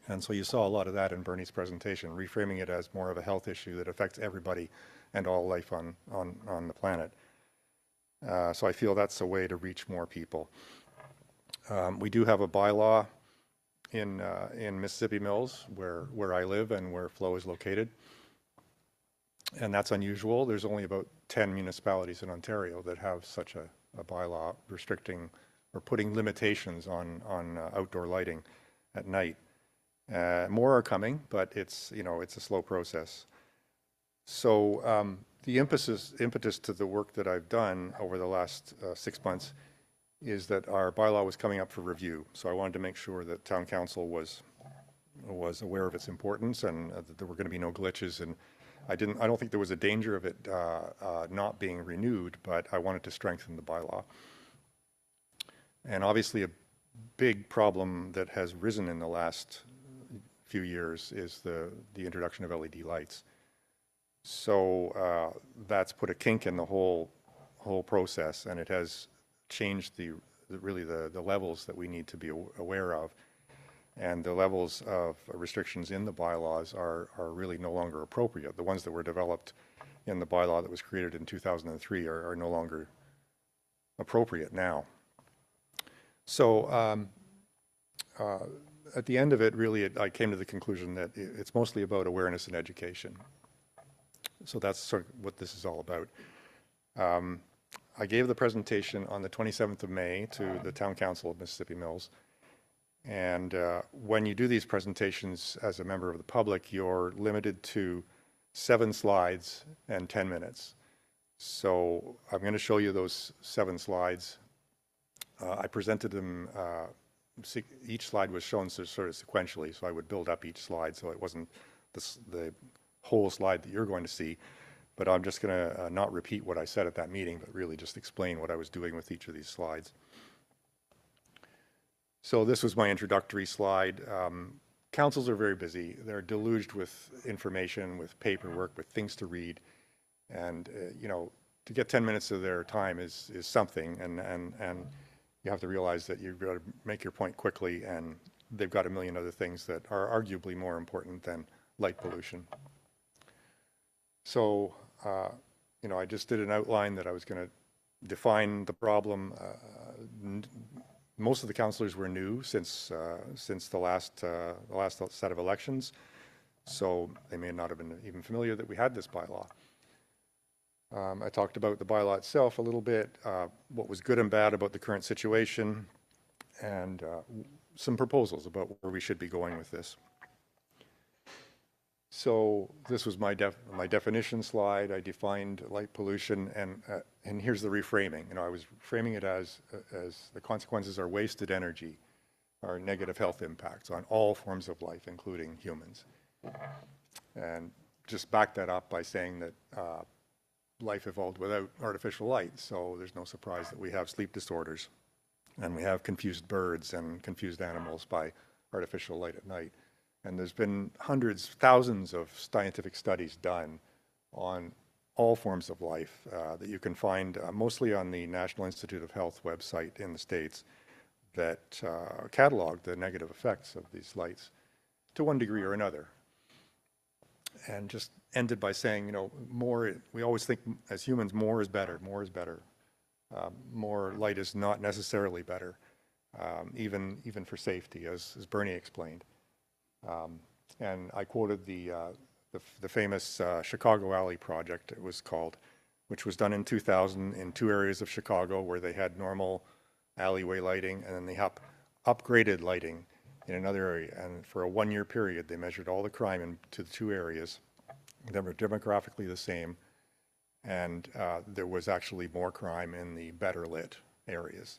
And so you saw a lot of that in Bernie's presentation, reframing it as more of a health issue that affects everybody and all life on the planet. So I feel that's a way to reach more people. We do have a bylaw in Mississippi Mills where I live and where Flow is located. And that's unusual. There's only about 10 municipalities in Ontario that have such a bylaw restricting or putting limitations on outdoor lighting at night. More are coming, but it's, you know, it's a slow process. So the impetus to the work that I've done over the last 6 months is that our bylaw was coming up for review. So I wanted to make sure that town council was aware of its importance and that there were going to be no glitches. And I don't think there was a danger of it not being renewed, but I wanted to strengthen the bylaw. And obviously a big problem that has risen in the last few years is the introduction of LED lights. So that's put a kink in the whole process, and it has changed really the levels that we need to be aware of. And the levels of restrictions in the bylaws are really no longer appropriate. The ones that were developed in the bylaw that was created in 2003 are no longer appropriate now. So at the end of it, really, I came to the conclusion that it's mostly about awareness and education. So that's sort of what this is all about. I gave the presentation on the 27th of May to the Town Council of Mississippi Mills. And when you do these presentations as a member of the public, you're limited to 7 slides and 10 minutes. So I'm going to show you those 7 slides. I presented them, each slide was shown sort of sequentially, so I would build up each slide so it wasn't the whole slide that you're going to see. But I'm just going to not repeat what I said at that meeting, but really just explain what I was doing with each of these slides. So this was my introductory slide. Councils are very busy. They're deluged with information, with paperwork, with things to read. And, you know, to get 10 minutes of their time is something. And you have to realize that you've got to make your point quickly, and they've got a million other things that are arguably more important than light pollution. So, you know, I just did an outline that I was going to define the problem. Most of the councillors were new since the last set of elections, so they may not have been even familiar that we had this bylaw. I talked about the bylaw itself a little bit, what was good and bad about the current situation, and some proposals about where we should be going with this. So this was my definition slide. I defined light pollution, and here's the reframing. You know, I was framing it as the consequences are wasted energy, are negative health impacts on all forms of life, including humans. And just back that up by saying that life evolved without artificial light, so there's no surprise that we have sleep disorders, and we have confused birds and confused animals by artificial light at night. And there's been hundreds, thousands of scientific studies done on all forms of life that you can find mostly on the National Institute of Health website in the States that catalog the negative effects of these lights to one degree or another. And just ended by saying, you know, more, we always think as humans, more is better, more is better. More light is not necessarily better, even for safety, as Bernie explained. And I quoted the famous Chicago Alley project, it was called, which was done in 2000 in 2 areas of Chicago where they had normal alleyway lighting, and then they upgraded lighting in another area. And for a 1-year period, they measured all the crime into the 2 areas that were demographically the same, and there was actually more crime in the better lit areas.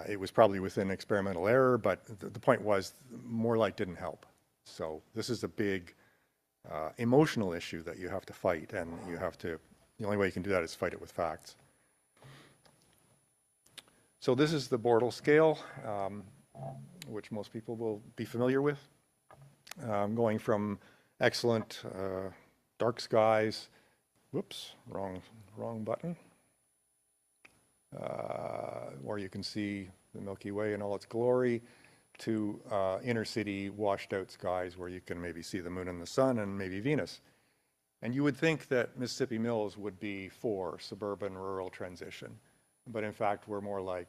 It was probably within experimental error, but the point was more light didn't help. So this is a big emotional issue that you have to fight, and you have to, the only way you can do that is fight it with facts. So this is the Bortle scale, which most people will be familiar with. Going from excellent dark skies, whoops, wrong button. Where you can see the Milky Way in all its glory, to inner city washed out skies where you can maybe see the moon and the sun and maybe Venus. And you would think that Mississippi Mills would be for suburban rural transition, but in fact we're more like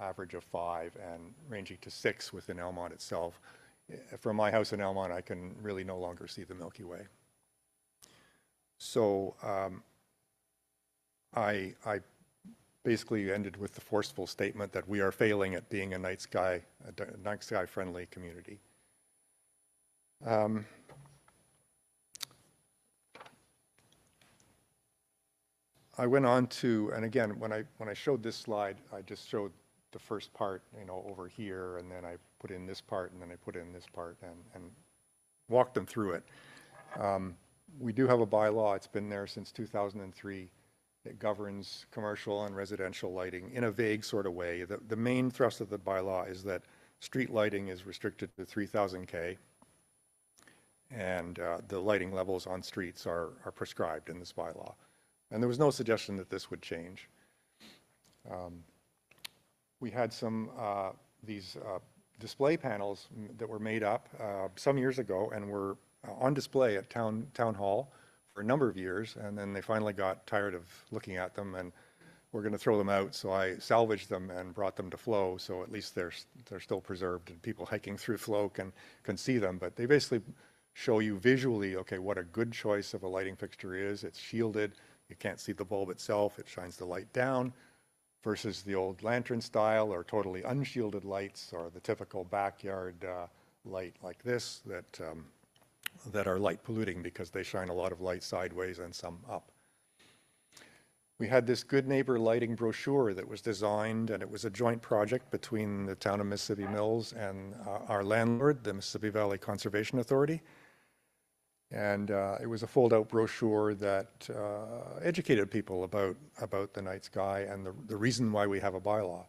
average of 5 and ranging to 6 within Elmont itself. From my house in Elmont, I can really no longer see the Milky Way. So I basically ended with the forceful statement that we are failing at being a night sky friendly community. I went on to, and again, when I showed this slide, I just showed the first part, you know, over here, and then I put in this part, and then I put in this part, and walked them through it. We do have a bylaw. It's been there since 2003. It governs commercial and residential lighting in a vague sort of way. The main thrust of the bylaw is that street lighting is restricted to 3,000 K, and the lighting levels on streets are prescribed in this bylaw. And there was no suggestion that this would change. We had these display panels that were made up some years ago and were on display at town hall for a number of years, and then they finally got tired of looking at them and we're going to throw them out. So I salvaged them and brought them to Flow, so at least they're still preserved and people hiking through Flow can see them. But they basically show you visually, okay, what a good choice of a lighting fixture is. It's shielded. You can't see the bulb itself. It shines the light down, versus the old lantern style or totally unshielded lights, or the typical backyard light like this that are light polluting because they shine a lot of light sideways and some up. We had this Good Neighbor lighting brochure that was designed, and it was a joint project between the town of Mississippi Mills and our landlord, the Mississippi Valley Conservation Authority. And it was a fold-out brochure that educated people about the night sky and the reason why we have a bylaw.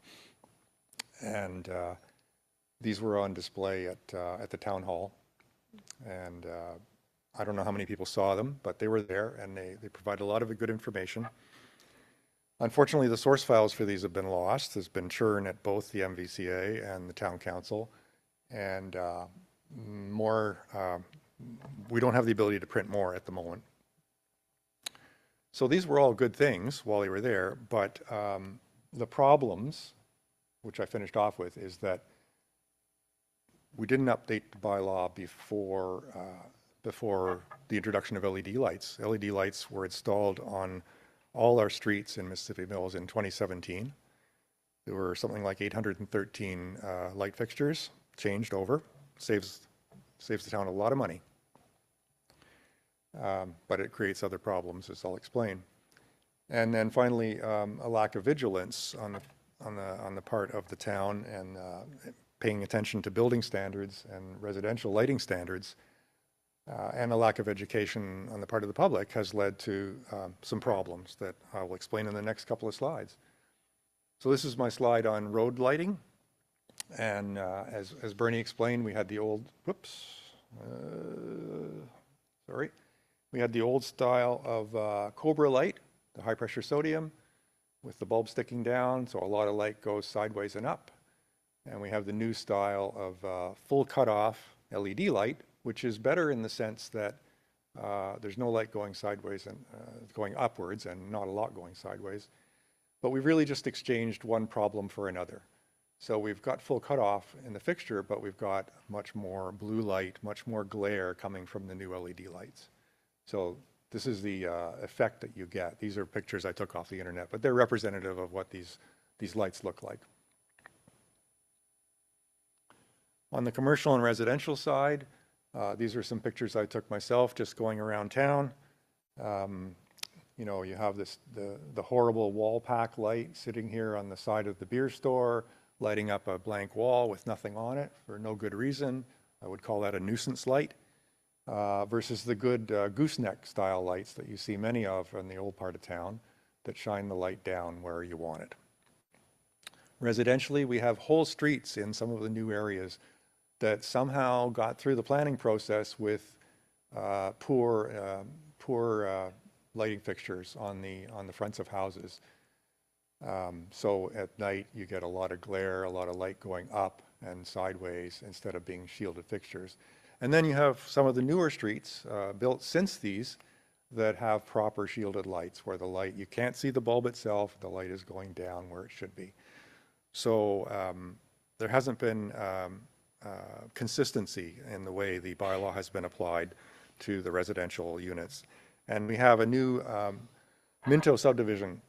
And these were on display at the town hall. And I don't know how many people saw them, but they were there, and they provide a lot of good information. Unfortunately, the source files for these have been lost. There's been churn at both the MVCA and the town council, and we don't have the ability to print more at the moment. So these were all good things while they were there, but the problems, which I finished off with, is that we didn't update the bylaw before the introduction of LED lights. LED lights were installed on all our streets in Mississippi Mills in 2017. There were something like 813 light fixtures changed over. Saves the town a lot of money. But it creates other problems, as I'll explain. And then finally, a lack of vigilance on the part of the town, and paying attention to building standards and residential lighting standards, and a lack of education on the part of the public has led to some problems that I will explain in the next couple of slides. So this is my slide on road lighting. And as Bernie explained, we had the old, we had the old style of Cobra light, the high pressure sodium, with the bulb sticking down, so a lot of light goes sideways and up. And we have the new style of full cutoff LED light, which is better in the sense that there's no light going sideways and going upwards, and not a lot going sideways. But we've really just exchanged one problem for another. So we've got full cutoff in the fixture, but we've got much more blue light, much more glare coming from the new LED lights. So this is the effect that you get. These are pictures I took off the internet, but they're representative of what these lights look like. On the commercial and residential side, these are some pictures I took myself just going around town. You know, you have the horrible wall pack light sitting here on the side of the beer store, lighting up a blank wall with nothing on it for no good reason. I would call that a nuisance light, versus the good gooseneck style lights that you see many of in the old part of town that shine the light down where you want it. Residentially, we have whole streets in some of the new areas that somehow got through the planning process with poor lighting fixtures on the fronts of houses. So at night you get a lot of glare, a lot of light going up and sideways instead of being shielded fixtures. And then you have some of the newer streets built since these that have proper shielded lights, where the light, you can't see the bulb itself, the light is going down where it should be. So there hasn't been consistency in the way the bylaw has been applied to the residential units. And we have a new Minto subdivision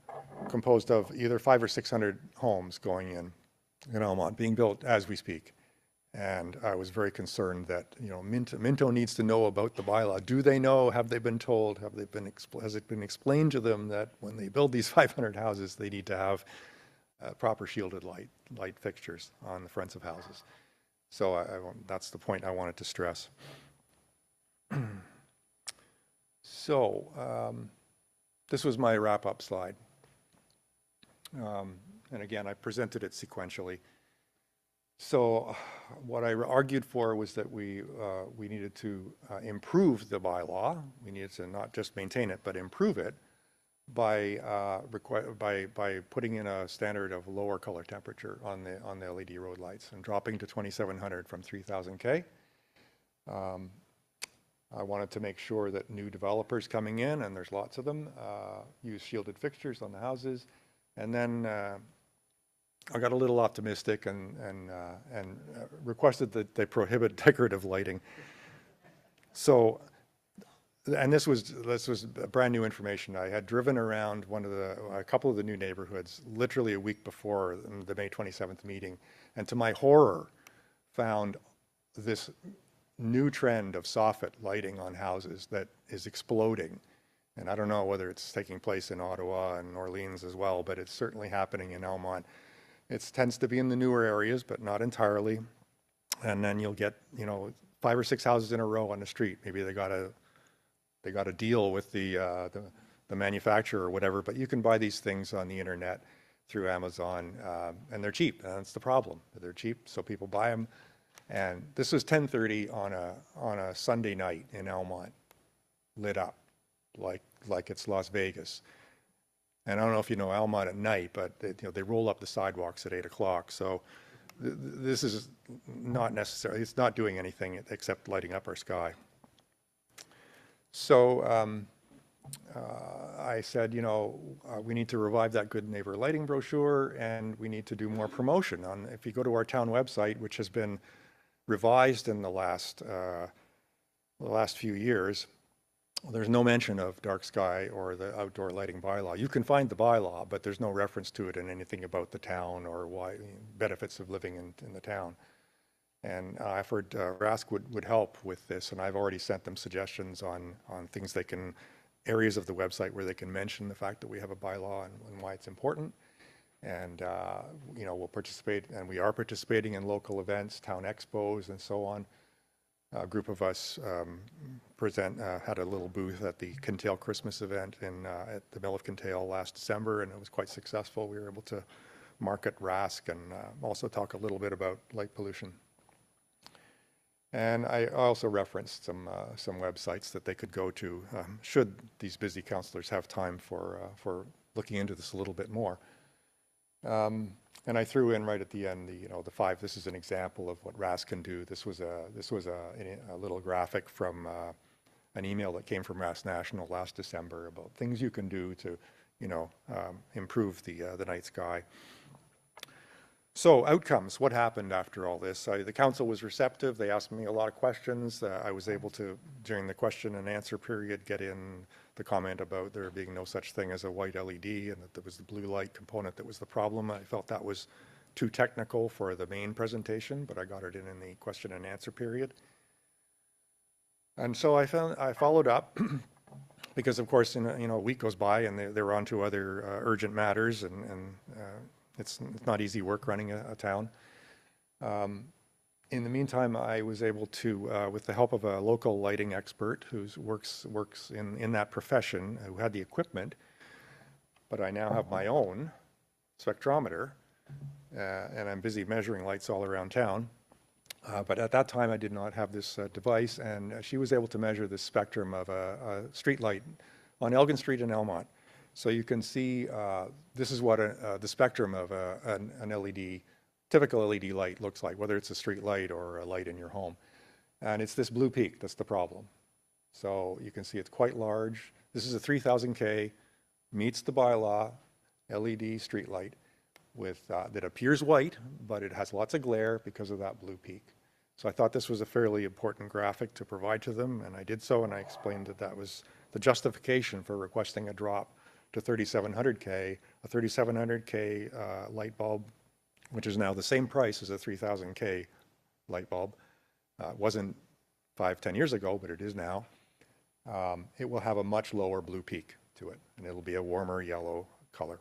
composed of either 500 or 600 homes going in Elmont, being built as we speak. And I was very concerned that, you know, Minto needs to know about the bylaw. Do they know? Have they been told? Has it been explained to them that when they build these 500 houses, they need to have proper shielded light fixtures on the fronts of houses? So that's the point I wanted to stress. So this was my wrap-up slide. And again, I presented it sequentially. So what I argued for was that we needed to improve the bylaw. We needed to not just maintain it, but improve it by putting in a standard of lower color temperature on the LED road lights and dropping to 2700 from 3000 K. I wanted to make sure that new developers coming in, and there's lots of them, use shielded fixtures on the houses. And then I got a little optimistic and requested that they prohibit decorative lighting. So, and this was brand new information. I had driven around a couple of the new neighborhoods literally a week before the May 27th meeting, and to my horror, found this new trend of soffit lighting on houses that is exploding. And I don't know whether it's taking place in Ottawa and Orleans as well, but it's certainly happening in Elmont. It tends to be in the newer areas, but not entirely. And then you'll get, you know, 5 or 6 houses in a row on the street. Maybe they got a deal with the manufacturer or whatever, but you can buy these things on the internet through Amazon, and they're cheap. And that's the problem. They're cheap, so people buy them. And this was 10:30 on a Sunday night in Elmont, lit up like it's Las Vegas. And I don't know if you know Elmont at night, but they roll up the sidewalks at 8 o'clock. So this is not necessarily, it's not doing anything except lighting up our sky. So I said, we need to revive that good neighbor lighting brochure, and we need to do more promotion. If you go to our town website, which has been revised in the last few years, there's no mention of dark sky or the outdoor lighting bylaw. You can find the bylaw, but there's no reference to it in anything about the town or why benefits of living in the town. And I've heard RASC would help with this, and I've already sent them suggestions on things areas of the website where they can mention the fact that we have a bylaw and why it's important. And we'll participate, and we are participating in local events, town expos, and so on. A group of us had a little booth at the Kintail Christmas event at the Mill of Kintail last December, and it was quite successful. We were able to market RASC and also talk a little bit about light pollution. And I also referenced some websites that they could go to should these busy councillors have time for looking into this a little bit more. And I threw in right at the end the 5. This is an example of what RASC can do. This was a little graphic from an email that came from RASC National last December about things you can do to improve the night sky. So outcomes, what happened after all this? The council was receptive. They asked me a lot of questions. I was able to, during the question and answer period, get in the comment about there being no such thing as a white LED and that there was the blue light component that was the problem. I felt that was too technical for the main presentation, but I got it in the question and answer period. And so I followed up because, of course, a week goes by and they're on to other urgent matters, and it's not easy work running a town. In the meantime, I was able to, with the help of a local lighting expert who works in that profession, who had the equipment, but I now have my own spectrometer, and I'm busy measuring lights all around town. But at that time, I did not have this device, and she was able to measure the spectrum of a street light on Elgin Street in Elmont. So you can see this is what the spectrum of an LED, typical LED light looks like, whether it's a street light or a light in your home. And it's this blue peak that's the problem. So you can see it's quite large. This is a 3000 K, meets the bylaw, LED street light that appears white, but it has lots of glare because of that blue peak. So I thought this was a fairly important graphic to provide to them, and I did so, and I explained that the justification for requesting a drop to 3700K, a 3700K light bulb, which is now the same price as a 3000K light bulb. It wasn't 5-10 years ago, but it is now. It will have a much lower blue peak to it, and it'll be a warmer yellow color.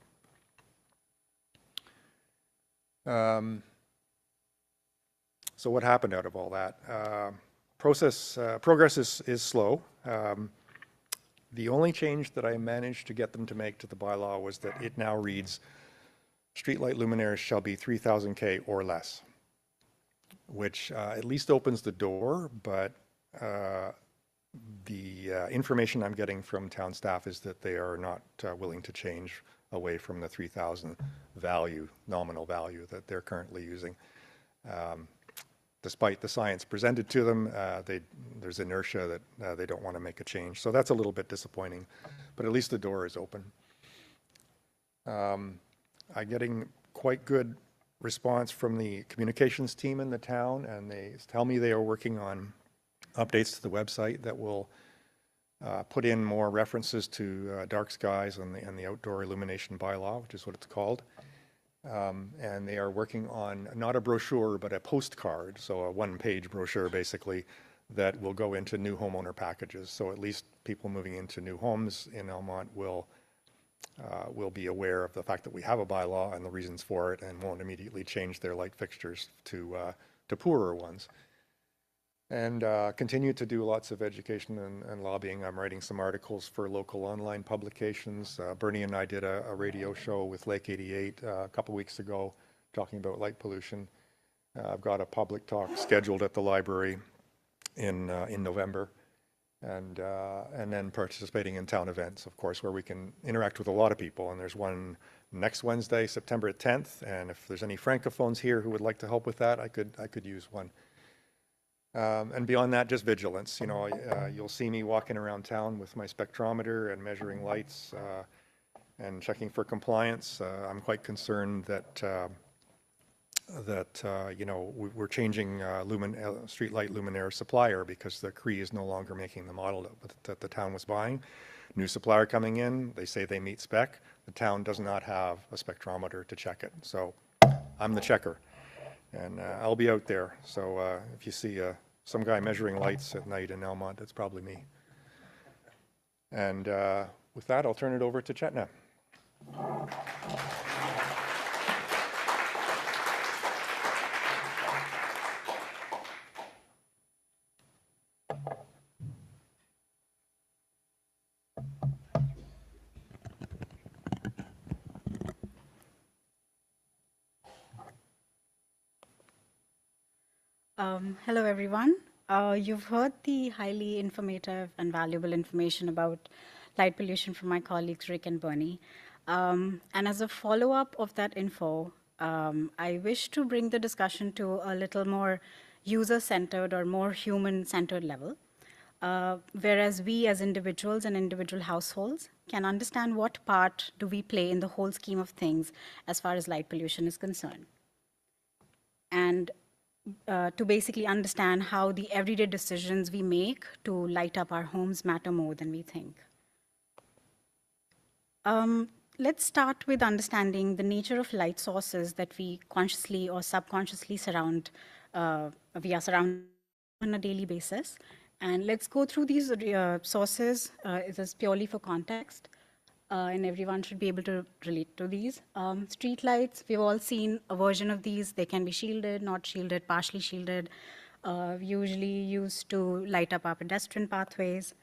So what happened out of all that? Progress is slow. The only change that I managed to get them to make to the bylaw was that it now reads, streetlight luminaires shall be 3000K or less, which at least opens the door, but the information I'm getting from town staff is that they are not willing to change away from the 3,000 value, nominal value that they're currently using. Despite the science presented to them, there's inertia that they don't want to make a change. So that's a little bit disappointing, but at least the door is open. I'm getting quite good response from the communications team in the town, and they tell me they are working on updates to the website that will put in more references to dark skies and the outdoor illumination bylaw, which is what it's called. And they are working on not a brochure, but a postcard, so a one-page brochure basically, that will go into new homeowner packages. So at least people moving into new homes in Elmont will be aware of the fact that we have a bylaw and the reasons for it, and won't immediately change their light fixtures to poorer ones. And continue to do lots of education and lobbying. I'm writing some articles for local online publications. Bernie and I did a radio show with Lake 88 a couple weeks ago talking about light pollution. I've got a public talk scheduled at the library in November, and then participating in town events, of course, where we can interact with a lot of people. And there's one next Wednesday, September 10th, and if there's any francophones here who would like to help with that, I could use one. And beyond that, just vigilance. You know, you'll see me walking around town with my spectrometer and measuring lights and checking for compliance. I'm quite concerned that you know, we're changing streetlight luminaire supplier because the Cree is no longer making the model that the town was buying. New supplier coming in, they say they meet spec. The town does not have a spectrometer to check it. So I'm the checker, and I'll be out there. So if you see some guy measuring lights at night in Elmont, that's probably me. And with that, I'll turn it over to Chetna. Hello, everyone. You've heard the highly informative and valuable information about light pollution from my colleagues, Rick and Bernie. And as a follow-up of that info, I wish to bring the discussion to a little more user-centered or more human-centered level, whereas we as individuals and individual households can understand what part do we play in the whole scheme of things as far as light pollution is concerned. And to basically understand how the everyday decisions we make to light up our homes matter more than we think. Let's start with understanding the nature of light sources that we consciously or subconsciously surround on a daily basis. And let's go through these sources. It is purely for context. And everyone should be able to relate to these. Street lights, we've all seen a version of these. They can be shielded, not shielded, partially shielded, usually used to light up our pedestrian pathways.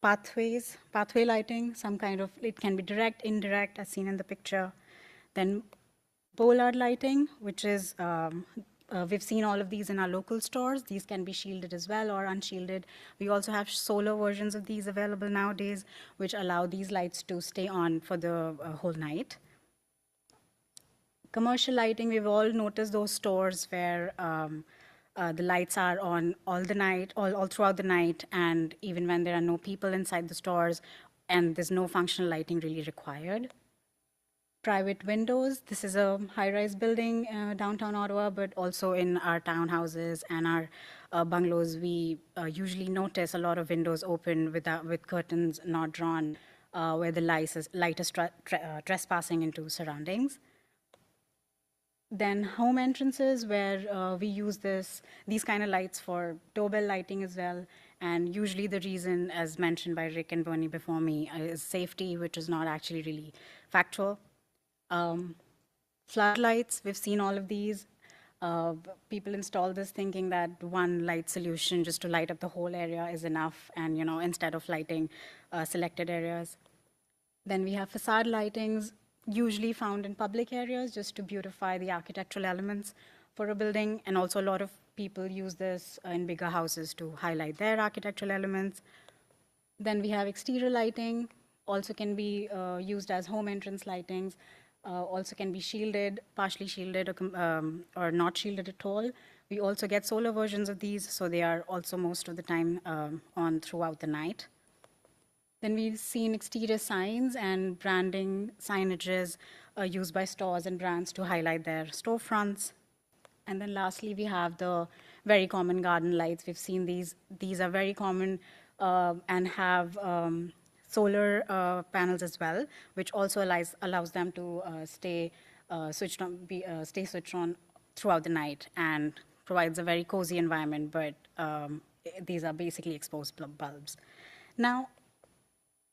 Pathway lighting, some kind of, it can be direct, indirect, as seen in the picture. Then bollard lighting, which is, we've seen all of these in our local stores. These can be shielded as well or unshielded. We also have solar versions of these available nowadays, which allow these lights to stay on for the whole night. Commercial lighting, we've all noticed those stores where the lights are on all throughout the night, and even when there are no people inside the stores, and there's no functional lighting really required. Private windows. This is a high-rise building downtown Ottawa, but also in our townhouses and our bungalows, we usually notice a lot of windows open with curtains not drawn, where the light is trespassing into surroundings. Then home entrances, where we use these kind of lights for doorbell lighting as well. And usually the reason, as mentioned by Rick and Bernie before me, is safety, which is not actually really factual. Floodlights, we've seen all of these. People install this thinking that one light solution just to light up the whole area is enough, and instead of lighting selected areas. Then we have facade lightings, usually found in public areas just to beautify the architectural elements for a building, and also a lot of people use this in bigger houses to highlight their architectural elements. Then we have exterior lighting, also can be used as home entrance lightings, also can be shielded, partially shielded, or not shielded at all. We also get solar versions of these, so they are also most of the time on throughout the night. Then we've seen exterior signs and branding signages used by stores and brands to highlight their storefronts. And then lastly, we have the very common garden lights. We've seen these. These are very common and have solar panels as well, which also allows them to stay switched on throughout the night and provides a very cozy environment, but these are basically exposed bulbs. Now,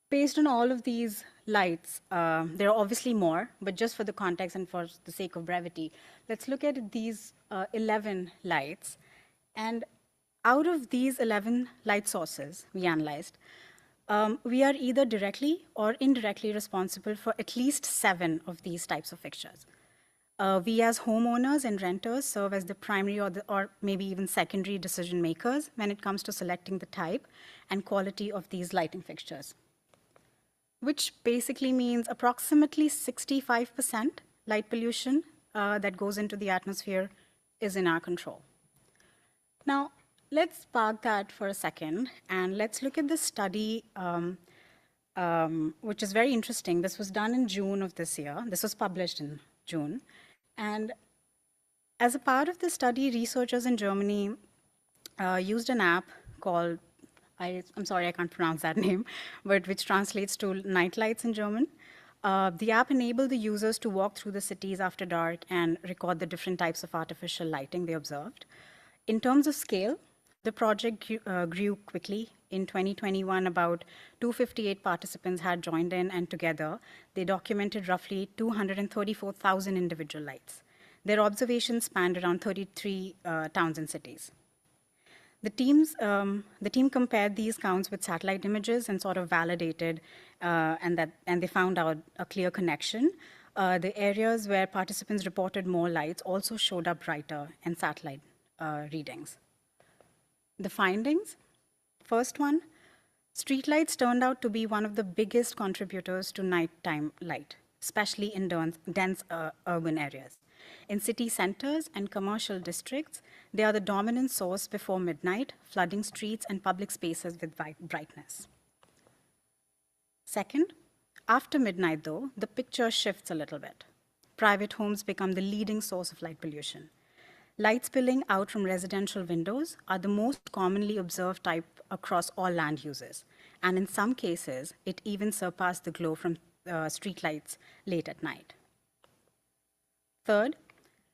based on all of these lights, there are obviously more, but just for the context and for the sake of brevity, let's look at these 11 lights. And out of these 11 light sources we analyzed, we are either directly or indirectly responsible for at least 7 of these types of fixtures. We as homeowners and renters serve as the primary or maybe even secondary decision makers when it comes to selecting the type and quality of these lighting fixtures, which basically means approximately 65% light pollution that goes into the atmosphere is in our control. Now, let's park that for a second, and let's look at this study, which is very interesting. This was done in June of this year. This was published in June. And as a part of the study, researchers in Germany used an app called, I'm sorry, I can't pronounce that name, but which translates to night lights in German. The app enabled the users to walk through the cities after dark and record the different types of artificial lighting they observed. In terms of scale, the project grew quickly. In 2021, about 258 participants had joined in, and together they documented roughly 234,000 individual lights. Their observations spanned around 33 towns and cities. The team compared these counts with satellite images and sort of validated, and they found out a clear connection. The areas where participants reported more lights also showed up brighter in satellite readings. The findings, first one, streetlights turned out to be one of the biggest contributors to nighttime light, especially in dense urban areas. In city centers and commercial districts, they are the dominant source before midnight, flooding streets and public spaces with brightness. Second, after midnight, though, the picture shifts a little bit. Private homes become the leading source of light pollution. Lights spilling out from residential windows are the most commonly observed type across all land uses, and in some cases, it even surpassed the glow from streetlights late at night. Third,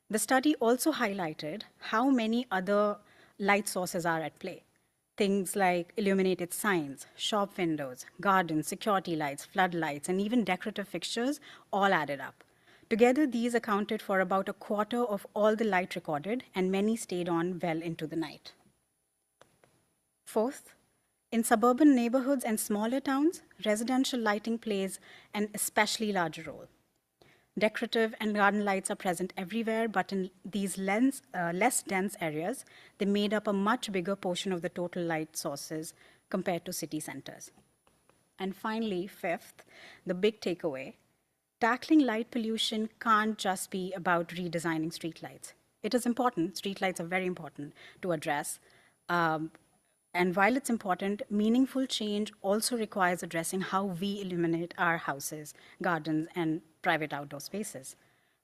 the study also highlighted how many other light sources are at play. Things like illuminated signs, shop windows, gardens, security lights, floodlights, and even decorative fixtures all added up. Together, these accounted for about a quarter of all the light recorded, and many stayed on well into the night. Fourth, in suburban neighborhoods and smaller towns, residential lighting plays an especially large role. Decorative and garden lights are present everywhere, but in these less dense areas, they made up a much bigger portion of the total light sources compared to city centers. And finally, fifth, the big takeaway, tackling light pollution can't just be about redesigning streetlights. It is important, streetlights are very important to address, And while it's important, meaningful change also requires addressing how we illuminate our houses, gardens, and private outdoor spaces.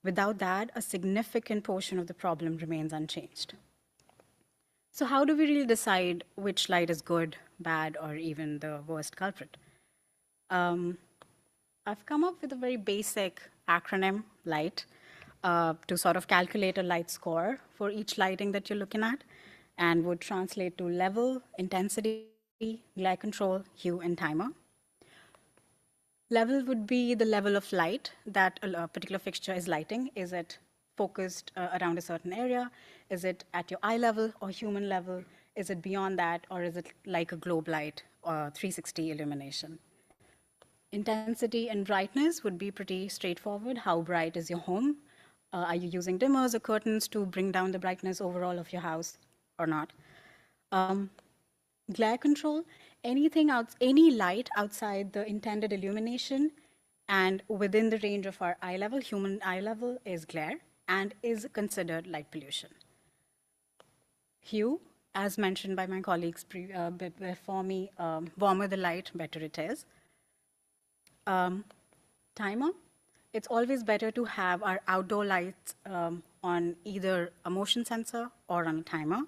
Without that, a significant portion of the problem remains unchanged. So how do we really decide which light is good, bad, or even the worst culprit? I've come up with a very basic acronym, LIGHT, to sort of calculate a light score for each lighting that you're looking at, and would translate to level, intensity, glare control, hue, and timer. Level would be the level of light that a particular fixture is lighting. Is it focused around a certain area? Is it at your eye level or human level? Is it beyond that, or is it like a globe light or 360 illumination? Intensity and brightness would be pretty straightforward. How bright is your home? Are you using dimmers or curtains to bring down the brightness overall of your house or not? Glare control, any light outside the intended illumination and within the range of our eye level, human eye level, is glare and is considered light pollution. Hue, as mentioned by my colleagues before me, warmer the light, better it is. Timer, it's always better to have our outdoor lights on either a motion sensor or on a timer.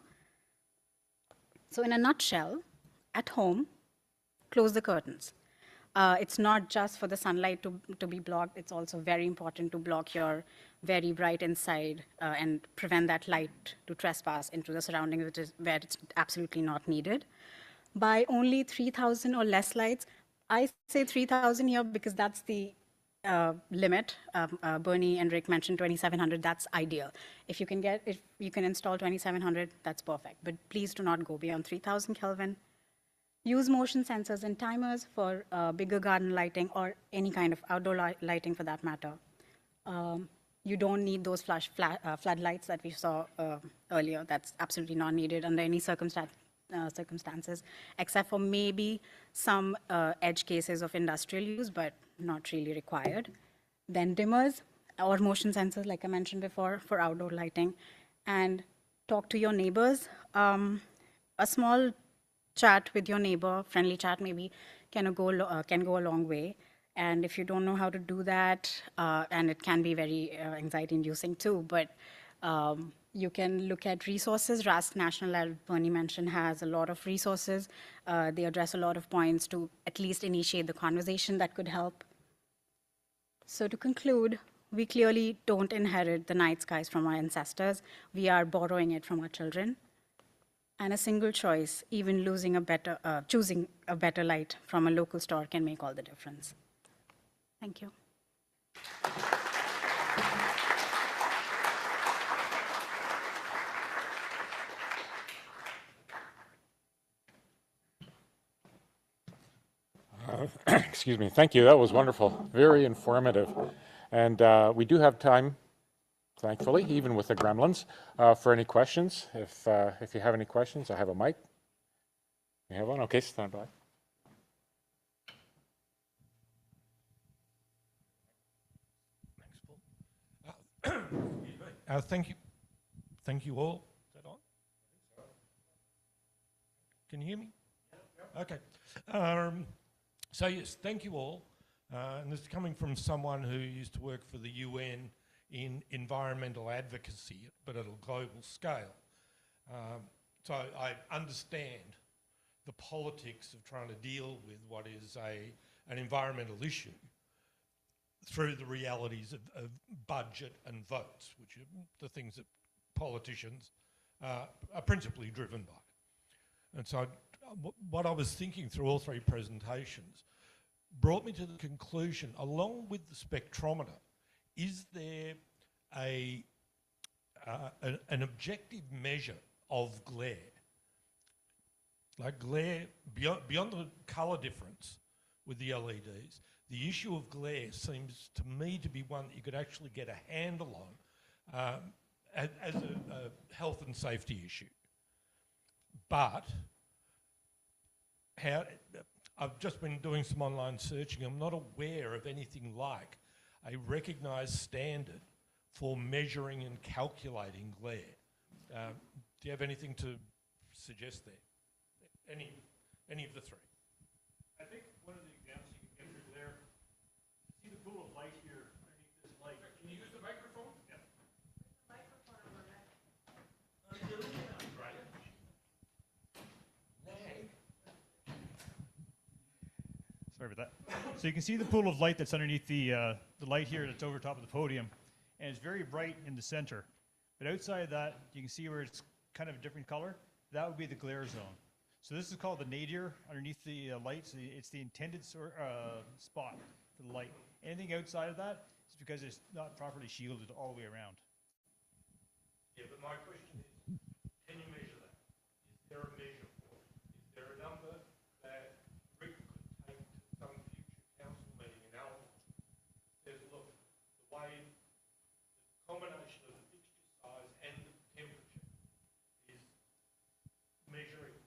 So in a nutshell, at home, close the curtains. It's not just for the sunlight to be blocked, it's also very important to block your very bright inside and prevent that light to trespass into the surroundings, which is where it's absolutely not needed. Buy only 3,000 or less lights. I say 3,000 here because that's the limit. Bernie and Rick mentioned 2,700, that's ideal. If you can install 2,700, that's perfect. But please do not go beyond 3,000 Kelvin. Use motion sensors and timers for bigger garden lighting or any kind of outdoor lighting for that matter. You don't need those floodlights that we saw earlier. That's absolutely not needed under any circumstances, except for maybe some edge cases of industrial use, but not really required. Then dimmers or motion sensors, like I mentioned before, for outdoor lighting. And talk to your neighbors. A small chat with your neighbor, friendly chat maybe, can go a long way. And if you don't know how to do that, and it can be very anxiety-inducing too, but you can look at resources. RASC National, as Bernie mentioned, has a lot of resources. They address a lot of points to at least initiate the conversation that could help. So to conclude, we clearly don't inherit the night skies from our ancestors. We are borrowing it from our children. And a single choice, even choosing a better light from a local store, can make all the difference. Thank you. Excuse me. Thank you. That was wonderful. Very informative. And we do have time, thankfully, even with the gremlins, for any questions. If you have any questions, I have a mic. You have one? Okay, stand by. Thank you. Thank you all. Is that on? Can you hear me? Okay. So yes, thank you all. And this is coming from someone who used to work for the UN in environmental advocacy, but at a global scale. So I understand the politics of trying to deal with what is an environmental issue through the realities of budget and votes, which are the things that politicians are principally driven by. And so what I was thinking through all three presentations brought me to the conclusion, along with the spectrometer, is there an objective measure of glare? Like glare, beyond the colour difference with the LEDs, the issue of glare seems to me to be one that you could actually get a handle on as a health and safety issue. But I've just been doing some online searching. I'm not aware of anything like a recognised standard for measuring and calculating glare. Do you have anything to suggest there? any of the three. I think one of the examples you can get through there, see the pool of light here underneath this light. Can you use the microphone? Yeah. Sorry about that. So you can see the pool of light that's underneath the light here that's over top of the podium, and it's very bright in the center. But outside of that, you can see where it's kind of a different color. That would be the glare zone. So this is called the nadir underneath the lights. It's the intended spot for the light. Anything outside of that is because it's not properly shielded all the way around. Yeah, but my question is, can you measure that? Is there a measure for it? Is there a number that Rick could take to some future council meeting and Alan says, look, the way the combination of the fixture size and the temperature is measuring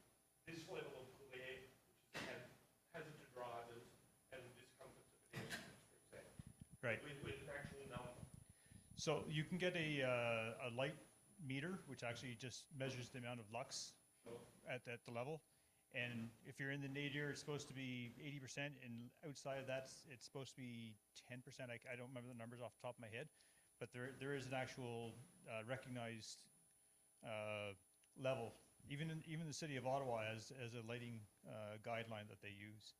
this level of glare, which is hazard to drivers and discomfort to pedestrians, for example. Right. With an actual number. So you can get a light meter, which actually just measures the amount of lux at the level. And if you're in the nadir, it's supposed to be 80%, and outside of that, it's supposed to be 10%. I don't remember the numbers off the top of my head, but there is an actual recognized level. Even the city of Ottawa has a lighting guideline that they use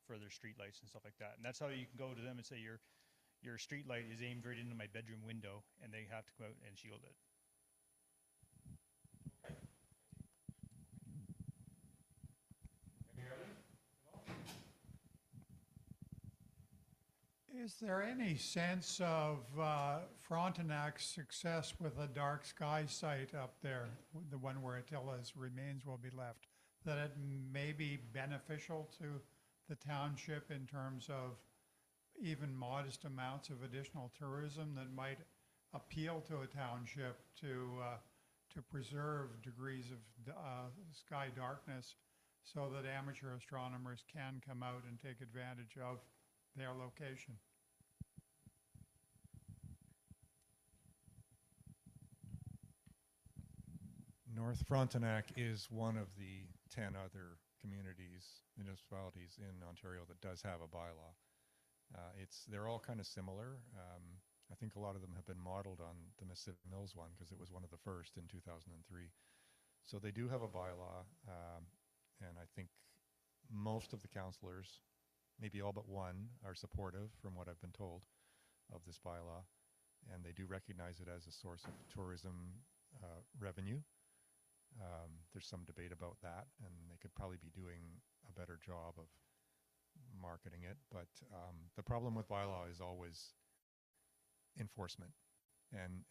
for their street lights and stuff like that. And that's how you can go to them and say your street light is aimed right into my bedroom window, and they have to come out and shield it. Is there any sense of Frontenac's success with a dark sky site up there, the one where Attila's remains will be left, that it may be beneficial to the township in terms of even modest amounts of additional tourism that might appeal to a township to preserve degrees of sky darkness so that amateur astronomers can come out and take advantage of their location? North Frontenac is one of the 10 other municipalities in Ontario that does have a bylaw. They're all kind of similar. I think a lot of them have been modeled on the Mississippi Mills one because it was one of the first in 2003. So they do have a bylaw, and I think most of the councillors, maybe all but one, are supportive, from what I've been told, of this bylaw, and they do recognize it as a source of tourism revenue. There's some debate about that, and they could probably be doing a better job of marketing it, but the problem with bylaw is always enforcement, and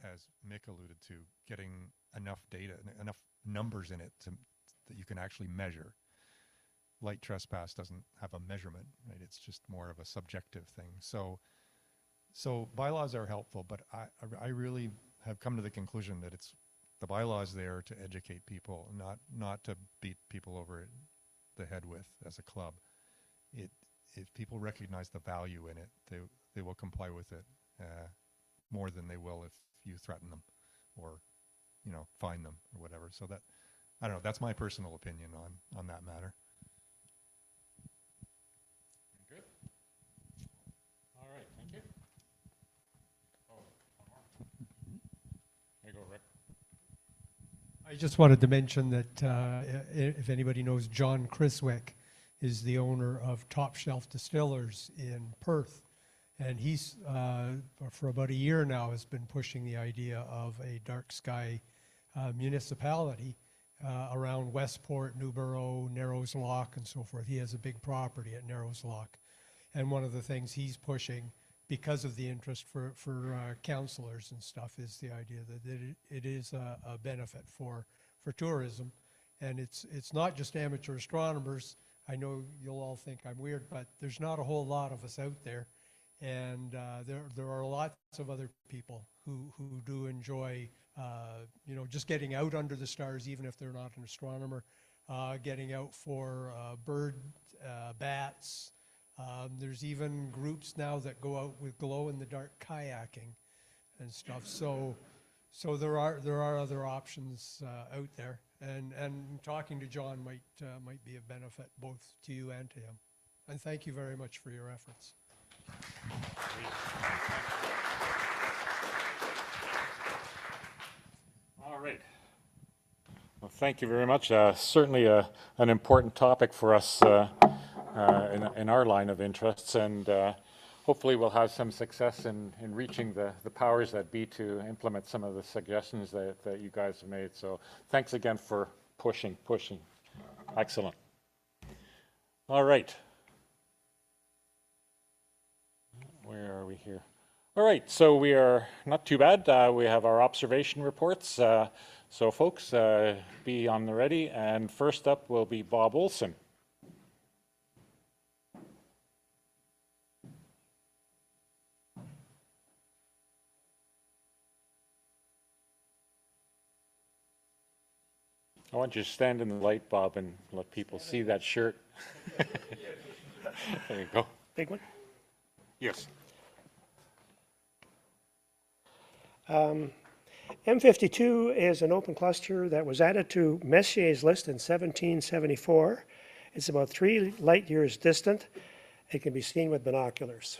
as Mick alluded to, getting enough data, enough numbers in it that you can actually measure. Light trespass doesn't have a measurement, right? It's just more of a subjective thing. So bylaws are helpful, but I really have come to the conclusion that the bylaw is there to educate people, not to beat people over the head with as a club. If people recognize the value in it, they will comply with it more than they will if you threaten them or fine them or whatever. So that, I don't know, that's my personal opinion on that matter. Good. All right, thank you. Oh, one more. There you go, Rick. I just wanted to mention that if anybody knows, John Criswick is the owner of Top Shelf Distillers in Perth. And he's, for about a year now, has been pushing the idea of a dark sky municipality around Westport, Newborough, Narrows Lock, and so forth. He has a big property at Narrows Lock. And one of the things he's pushing, because of the interest for councillors and stuff, is the idea that it is a benefit for tourism. And it's not just amateur astronomers. I know you'll all think I'm weird, but there's not a whole lot of us out there. And there are lots of other people who do enjoy, just getting out under the stars, even if they're not an astronomer, getting out for bird, bats. There's even groups now that go out with glow-in-the-dark kayaking and stuff. So there are other options out there. And talking to John might be a benefit both to you and to him. And thank you very much for your efforts. All right. Well, thank you very much. Certainly an important topic for us in our line of interests, and hopefully we'll have some success in reaching the powers that be to implement some of the suggestions that you guys have made. So thanks again for pushing. Excellent. All right. Where are we here? All right, so we are not too bad. We have our observation reports. So folks, be on the ready. And first up will be Bob Olson. I want you to stand in the light, Bob, and let people see that shirt. There you go. Big one? Yes. M52 is an open cluster that was added to Messier's list in 1774. It's about 3 light years distant. It can be seen with binoculars.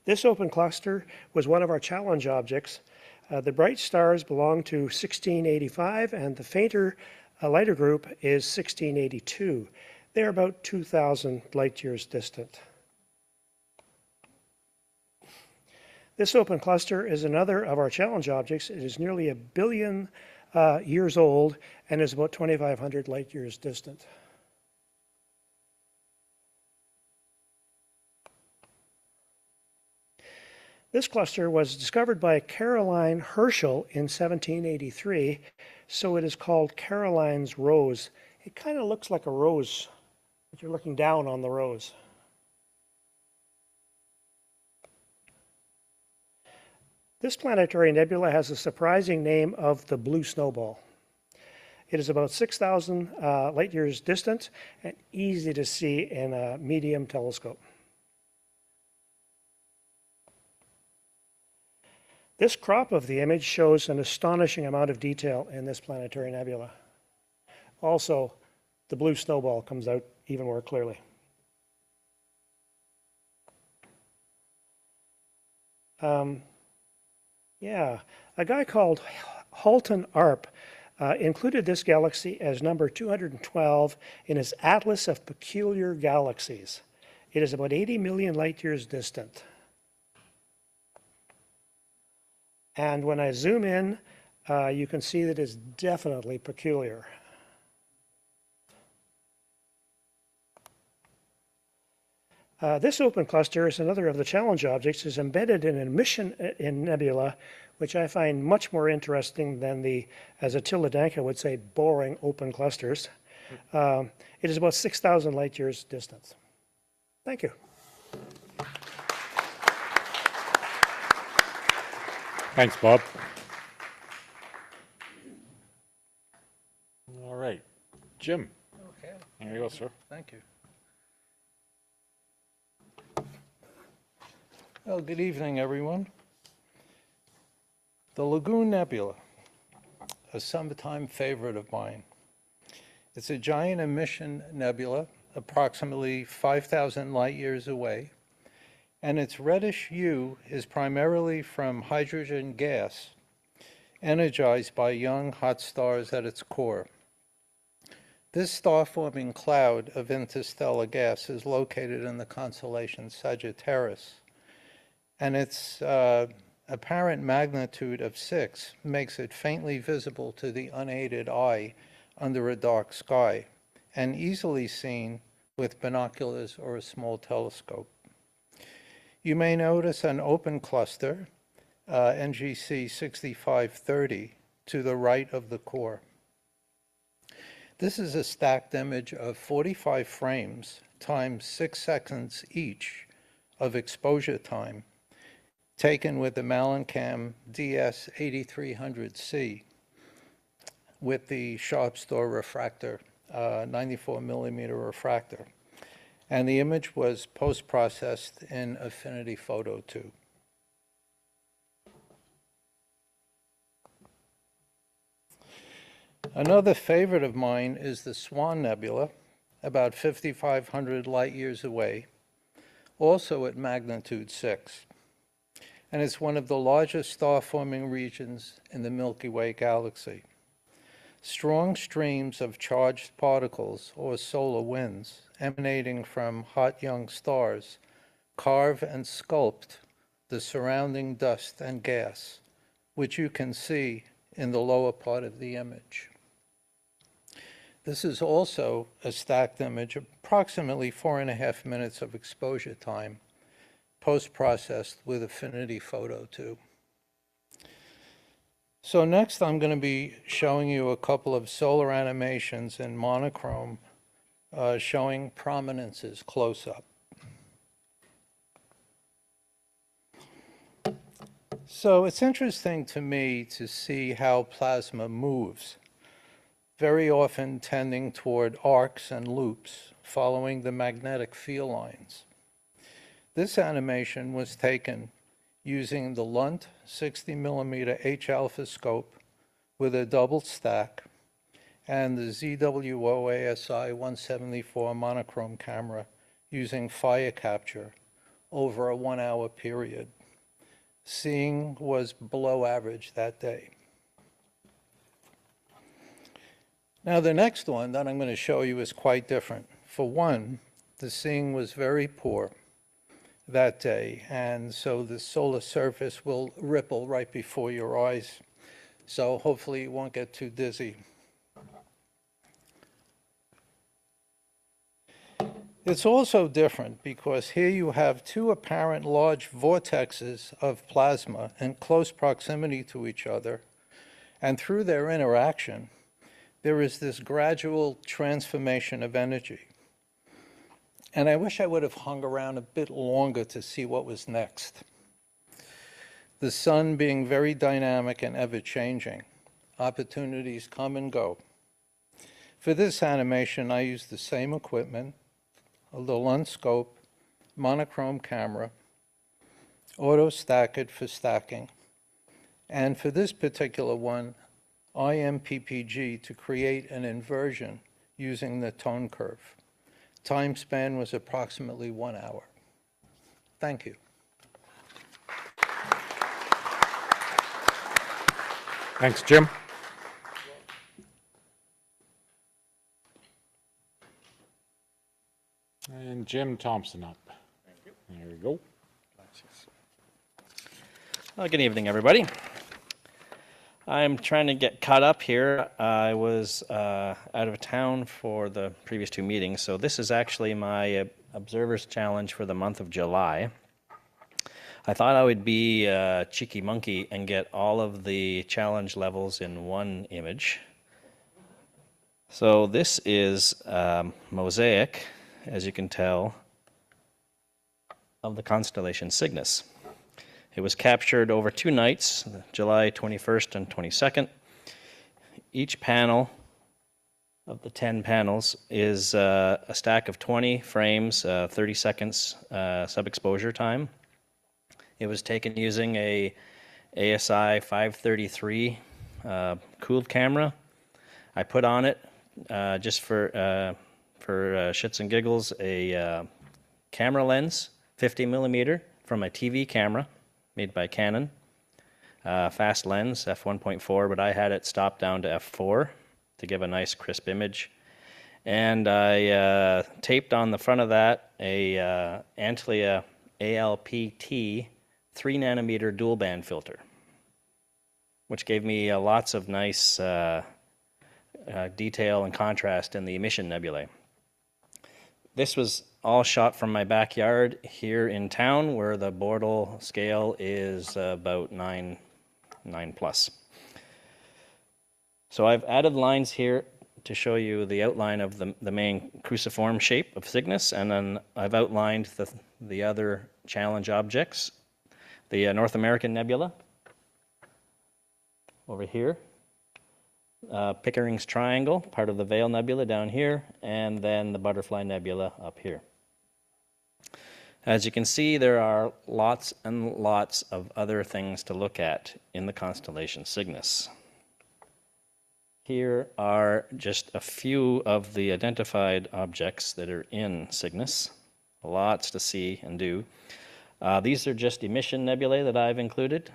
This open cluster was one of our challenge objects. The bright stars belong to 1685, and the fainter, lighter group is 1682. They're about 2,000 light years distant. This open cluster is another of our challenge objects. It is nearly 1 billion years old and is about 2,500 light years distant. This cluster was discovered by Caroline Herschel in 1783, so it is called Caroline's Rose. It kind of looks like a rose, but you're looking down on the rose. This planetary nebula has a surprising name of the blue snowball. It is about 6,000 light years distant and easy to see in a medium telescope. This crop of the image shows an astonishing amount of detail in this planetary nebula. Also, the blue snowball comes out even more clearly. Yeah, a guy called Halton Arp included this galaxy as number 212 in his Atlas of Peculiar Galaxies. It is about 80 million light years distant. And when I zoom in, you can see that it's definitely peculiar. This open cluster is another of the challenge objects, is embedded in an emission in nebula, which I find much more interesting than the, as Attila Danka would say, boring open clusters. It is about 6,000 light years distance. Thank you. Thanks, Bob. All right. Jim. Okay. There you go, sir. Thank you. Well, good evening, everyone. The Lagoon Nebula, a summertime favorite of mine. It's a giant emission nebula, approximately 5,000 light years away, and its reddish hue is primarily from hydrogen gas, energized by young hot stars at its core. This star-forming cloud of interstellar gas is located in the constellation Sagittarius, and its apparent magnitude of 6 makes it faintly visible to the unaided eye under a dark sky, and easily seen with binoculars or a small telescope. You may notice an open cluster, NGC 6530, to the right of the core. This is a stacked image of 45 frames times 6 seconds each of exposure time, taken with the Malencam DS8300C with the Sharp Store refractor, 94 millimeter refractor. And the image was post-processed in Affinity Photo 2. Another favorite of mine is the Swan Nebula, about 5,500 light years away, also at magnitude 6. And it's one of the largest star-forming regions in the Milky Way galaxy. Strong streams of charged particles, or solar winds, emanating from hot young stars, carve and sculpt the surrounding dust and gas, which you can see in the lower part of the image. This is also a stacked image, approximately 4.5 minutes of exposure time, post-processed with Affinity Photo 2. So next I'm going to be showing you a couple of solar animations in monochrome showing prominences close up. So it's interesting to me to see how plasma moves, very often tending toward arcs and loops following the magnetic field lines. This animation was taken using the Lunt 60mm H-alpha scope with a double stack and the ZWO ASI 174 monochrome camera using fire capture over a 1-hour period. Seeing was below average that day. Now the next one that I'm going to show you is quite different. For one, the seeing was very poor that day, and so the solar surface will ripple right before your eyes. So hopefully you won't get too dizzy. It's also different because here you have two apparent large vortexes of plasma in close proximity to each other, and through their interaction, there is this gradual transformation of energy. And I wish I would have hung around a bit longer to see what was next. The sun being very dynamic and ever-changing, opportunities come and go. For this animation, I used the same equipment, the Lunt scope, monochrome camera, auto stack it for stacking, and for this particular one, IMPPG to create an inversion using the tone curve. Time span was approximately 1 hour. Thank you. Thanks, Jim. And Jim Thompson up. There you go. Well, good evening, everybody. I'm trying to get caught up here. I was out of town for the previous two meetings, so this is actually my Observer's Challenge for the month of July. I thought I would be a cheeky monkey and get all of the challenge levels in one image. So this is mosaic, as you can tell, of the constellation Cygnus. It was captured over 2 nights, July 21st and 22nd. Each panel of the 10 panels is a stack of 20 frames, 30 seconds sub-exposure time. It was taken using a ASI 533 cooled camera. I put on it, just for shits and giggles, a camera lens, 50mm, from a TV camera made by Canon. Fast lens, f1.4, but I had it stopped down to f4 to give a nice crisp image. And I taped on the front of that a Antlia ALPT 3nm dual band filter, which gave me lots of nice detail and contrast in the emission nebulae. This was all shot from my backyard here in town, where the Bortle scale is about 9 plus. So I've added lines here to show you the outline of the main cruciform shape of Cygnus, and then I've outlined the other challenge objects. The North American Nebula over here, Pickering's Triangle, part of the Veil Nebula down here, and then the Butterfly Nebula up here. As you can see, there are lots and lots of other things to look at in the constellation Cygnus. Here are just a few of the identified objects that are in Cygnus. Lots to see and do. These are just emission nebulae that I've included,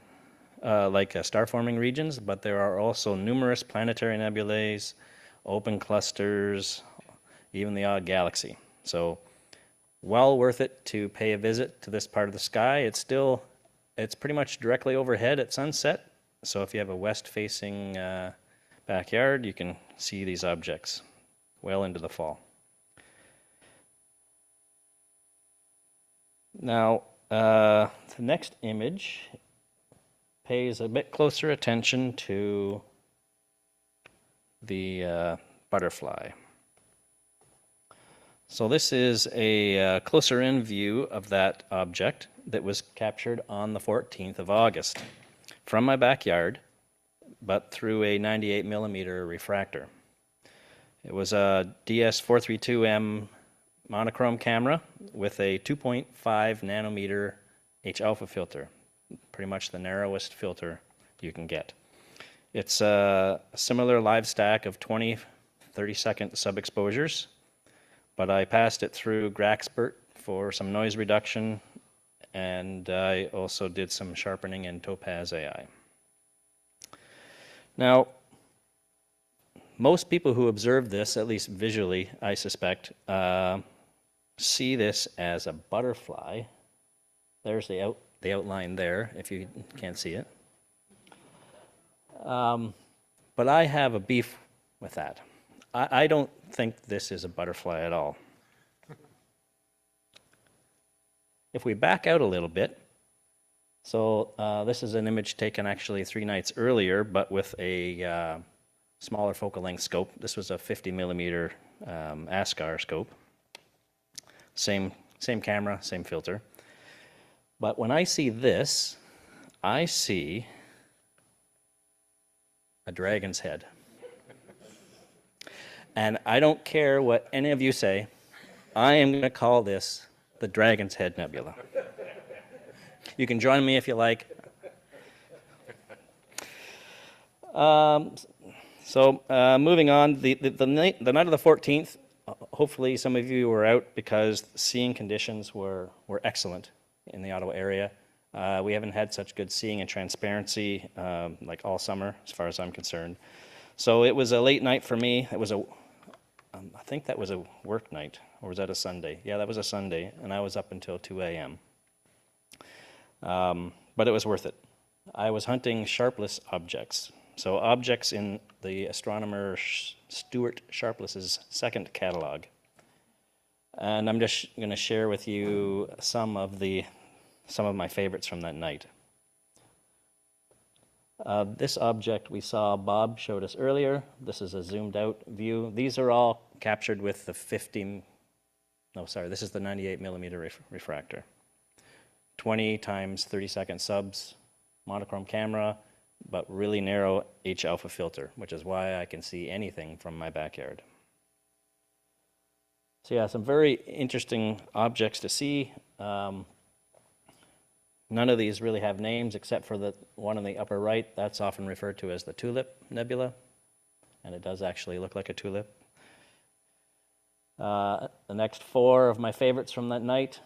like star-forming regions, but there are also numerous planetary nebulae, open clusters, even the odd galaxy. So, well worth it to pay a visit to this part of the sky. It's pretty much directly overhead at sunset. So if you have a west-facing backyard, you can see these objects well into the fall. Now, the next image pays a bit closer attention to the butterfly. So this is a closer in view of that object that was captured on the 14th of August from my backyard, but through a 98 millimeter refractor. It was a DS432M monochrome camera with a 2.5 nanometer H-alpha filter, pretty much the narrowest filter you can get. It's a similar live stack of 20, 30-second sub-exposures, but I passed it through Graxpert for some noise reduction, and I also did some sharpening in Topaz AI. Now, most people who observe this, at least visually, I suspect, see this as a butterfly. There's the outline there, if you can't see it. But I have a beef with that. I don't think this is a butterfly at all. If we back out a little bit, so this is an image taken actually 3 nights earlier, but with a smaller focal length scope. This was a 50 millimeter ASCAR scope. Same camera, same filter. But when I see this, I see a dragon's head. And I don't care what any of you say, I am going to call this the Dragon's Head Nebula. You can join me if you like. Moving on, the night of the 14th, hopefully some of you were out because seeing conditions were excellent in the Ottawa area. We haven't had such good seeing and transparency like all summer, as far as I'm concerned. So it was a late night for me. It was I think that was a work night, or was that a Sunday? Yeah, that was a Sunday, and I was up until 2 a.m. But it was worth it. I was hunting sharpless objects, so objects in the astronomer Stuart Sharpless's second catalog. And I'm just going to share with you some of my favorites from that night. This object we saw Bob showed us earlier. This is a zoomed out view. These are all captured with the this is the 98 millimeter refractor. 20 times 30-second subs, monochrome camera, but really narrow H-alpha filter, which is why I can see anything from my backyard. So yeah, some very interesting objects to see. None of these really have names except for the one on the upper right. That's often referred to as the Tulip Nebula, and it does actually look like a tulip. The next 4 of my favorites from that night.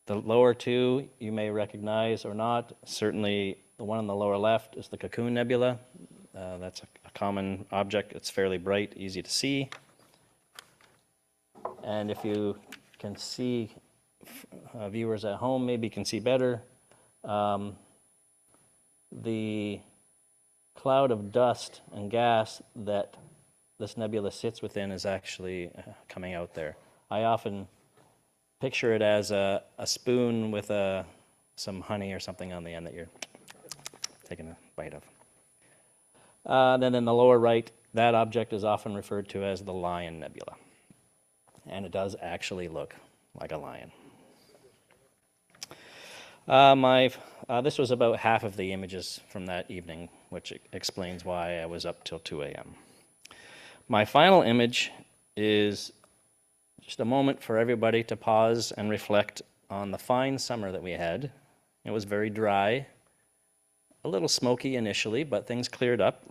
The lower 2 you may recognize or not. Certainly the one on the lower left is the Cocoon Nebula. That's a common object. It's fairly bright, easy to see. And if you can see, viewers at home maybe can see better, the cloud of dust and gas that this nebula sits within is actually coming out there. I often picture it as a spoon with some honey or something on the end that you're taking a bite of. Then in the lower right, that object is often referred to as the Lion Nebula. And it does actually look like a lion. This was about half of the images from that evening, which explains why I was up till 2 a.m. My final image is just a moment for everybody to pause and reflect on the fine summer that we had. It was very dry, a a little smoky initially, but things cleared up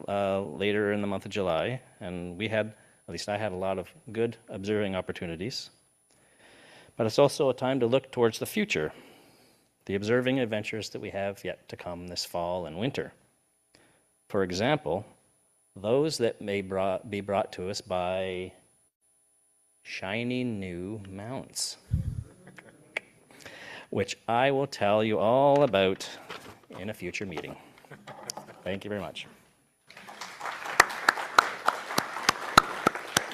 later in the month of July, and we had, at least I had, a lot of good observing opportunities. But it's also a time to look towards the future, the observing adventures that we have yet to come this fall and winter. For example, those that may be brought to us by shiny new mounts, which I will tell you all about in a future meeting. Thank you very much.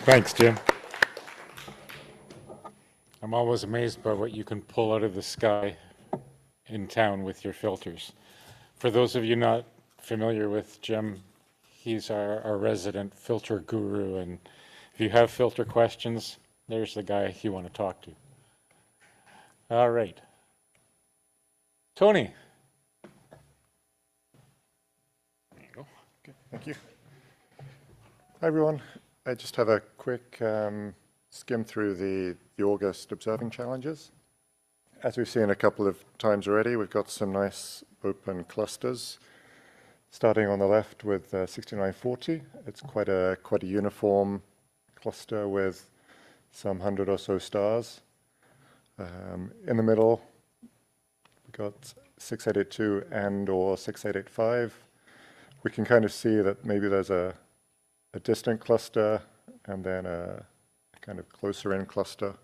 Thanks, Jim. I'm always amazed by what you can pull out of the sky in town with your filters. For those of you not familiar with Jim, he's our resident filter guru, and if you have filter questions, there's the guy you want to talk to. All right. Tony. There you go. Okay, thank you. Hi, everyone. I just have a quick skim through the August observing challenges. As we've seen a couple of times already, we've got some nice open clusters. Starting on the left with 6940, it's quite a uniform cluster with some 100 or so stars. In the middle, we've got 6882 and or 6885. We can kind of see that maybe there's a distant cluster and then a kind of closer in cluster.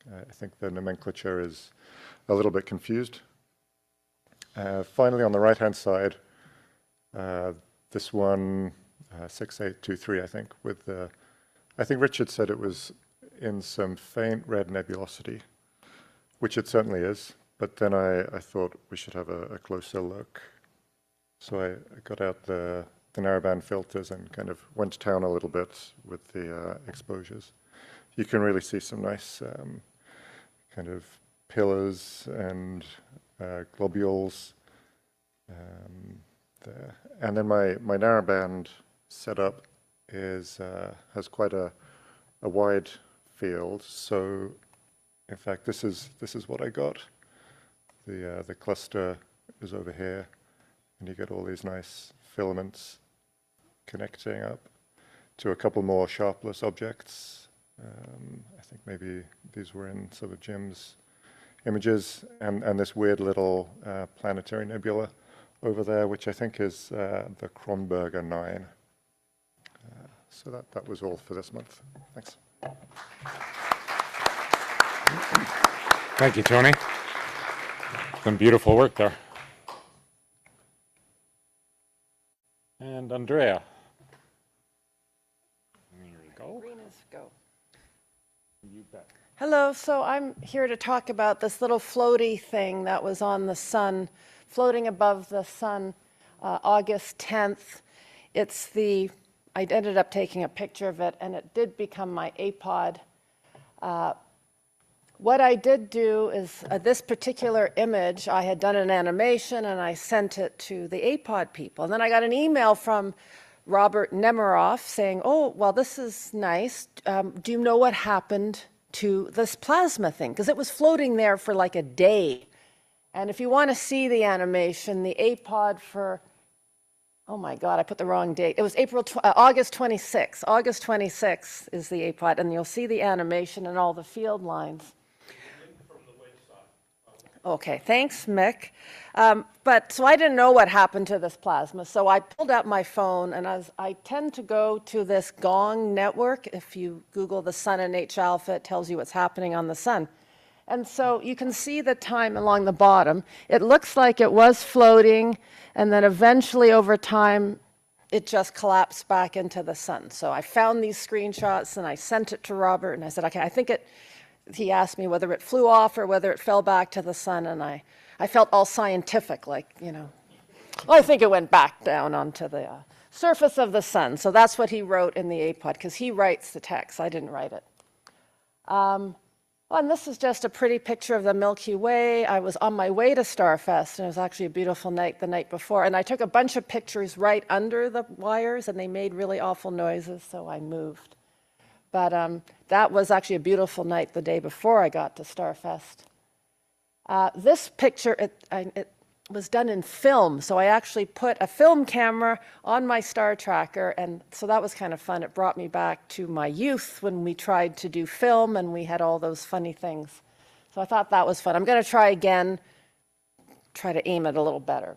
I think the nomenclature is a little bit confused. Finally, on the right-hand side, this one, 6823, I think, with the, I think Richard said it was in some faint red nebulosity, which it certainly is, but then I thought we should have a closer look. So I got out the narrowband filters and kind of went to town a little bit with the exposures. You can really see some nice kind of pillars and globules there. And then my narrowband setup is has quite a wide field. So in fact, this is what I got. The cluster is over here, and you get all these nice filaments connecting up to a couple more sharpless objects. I think maybe these were in some of Jim's images, and this weird little planetary nebula over there, which I think is the Kronberger 9. So that was all for this month. Thanks. Thank you, Tony. Some beautiful work there. And Andrea. There you go. Go. You bet. Hello, so I'm here to talk about this little floaty thing that was on the sun, floating above the sun, August 10th. I ended up taking a picture of it, and it did become my APOD. What I did do is this particular image, I had done an animation, and I sent it to the APOD people. And then I got an email from Robert Nemiroff saying, oh, well, this is nice. Do you know what happened to this plasma thing? Because it was floating there for like a day. And if you want to see the animation, the APOD for, oh my God, I put the wrong date. It was August 26th. August 26th is the APOD, and you'll see the animation and all the field lines. Okay, thanks, Mick. So I didn't know what happened to this plasma, so I pulled out my phone, and I tend to go to this Gong network. If you Google the sun and H alpha, it tells you what's happening on the sun. And so you can see the time along the bottom. It looks like it was floating, and then eventually over time, it just collapsed back into the sun. So I found these screenshots, and I sent it to Robert, and I said, okay, I think he asked me whether it flew off or whether it fell back to the sun, and I felt all scientific, like, well, I think it went back down onto the surface of the sun. So that's what he wrote in the APOD, because he writes the text. I didn't write it. And this is just a pretty picture of the Milky Way. I was on my way to Starfest, and it was actually a beautiful night the night before, and I took a bunch of pictures right under the wires, and they made really awful noises, so I moved. But that was actually a beautiful night the day before I got to Starfest. This picture, was done in film. So I actually put a film camera on my star tracker, and so that was kind of fun. It brought me back to my youth when we tried to do film and we had all those funny things. So I thought that was fun. I'm going to try again, try to aim it a little better.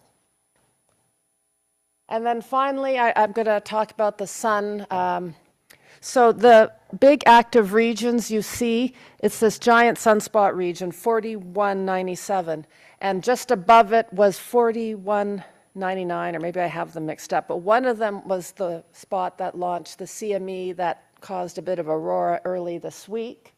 And then finally, I'm going to talk about the sun. So the big active regions you see, it's this giant sunspot region, 4197. And just above it was 4199, or maybe I have them mixed up. But one of them was the spot that launched the CME that caused a bit of aurora early this week.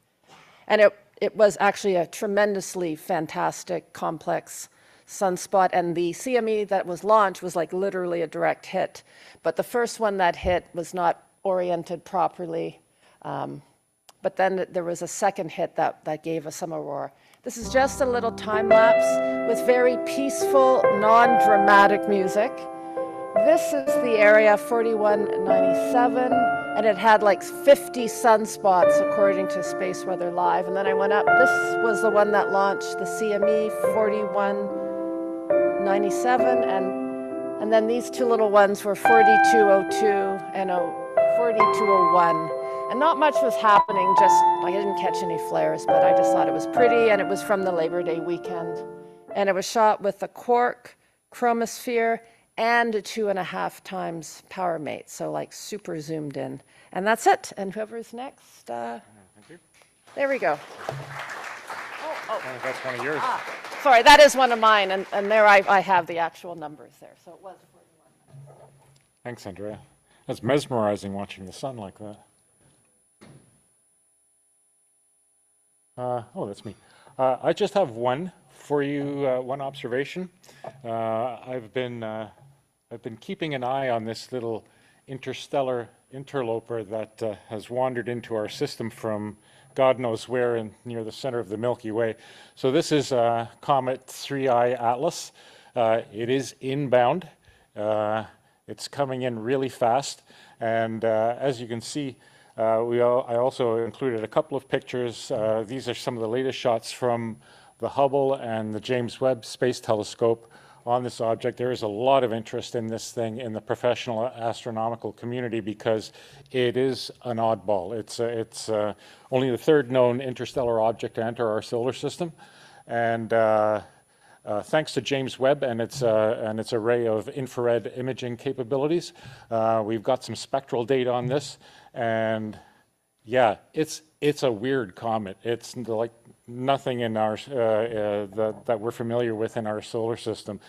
And it was actually a tremendously fantastic, complex sunspot. And the CME that was launched was like literally a direct hit. But the first one that hit was not oriented properly. But then there was a second hit that gave us some aurora. This is just a little time lapse with very peaceful, non-dramatic music. This is the area 4197, and it had like 50 sunspots according to Space Weather Live. And then I went up, this was the one that launched the CME 4197, and then these two little ones were 4202 and 4201. And not much was happening, just, I didn't catch any flares, but I just thought it was pretty, and it was from the Labor Day weekend. And it was shot with a quark chromosphere and a 2.5 times power mate, so like super zoomed in. And that's it, and whoever's next, Thank you. there we go. That's one of yours. Sorry, that is one of mine, and there I have the actual numbers there, so it was 41. Thanks, Andrea. That's mesmerizing watching the sun like that. Oh, that's me. I just have one for you, one observation. I've been keeping an eye on this little interstellar interloper that has wandered into our system from God knows where near the center of the Milky Way. So this is Comet 3I Atlas. It is inbound. It's coming in really fast. And as you can see, I also included a couple of pictures. These are some of the latest shots from the Hubble and the James Webb Space Telescope on this object. There is a lot of interest in this thing in the professional astronomical community because it is an oddball. It's only the third known interstellar object to enter our solar system. And thanks to James Webb and its array of infrared imaging capabilities, we've got some spectral data on this. And yeah, it's a weird comet. It's like nothing in our that we're familiar with in our solar system.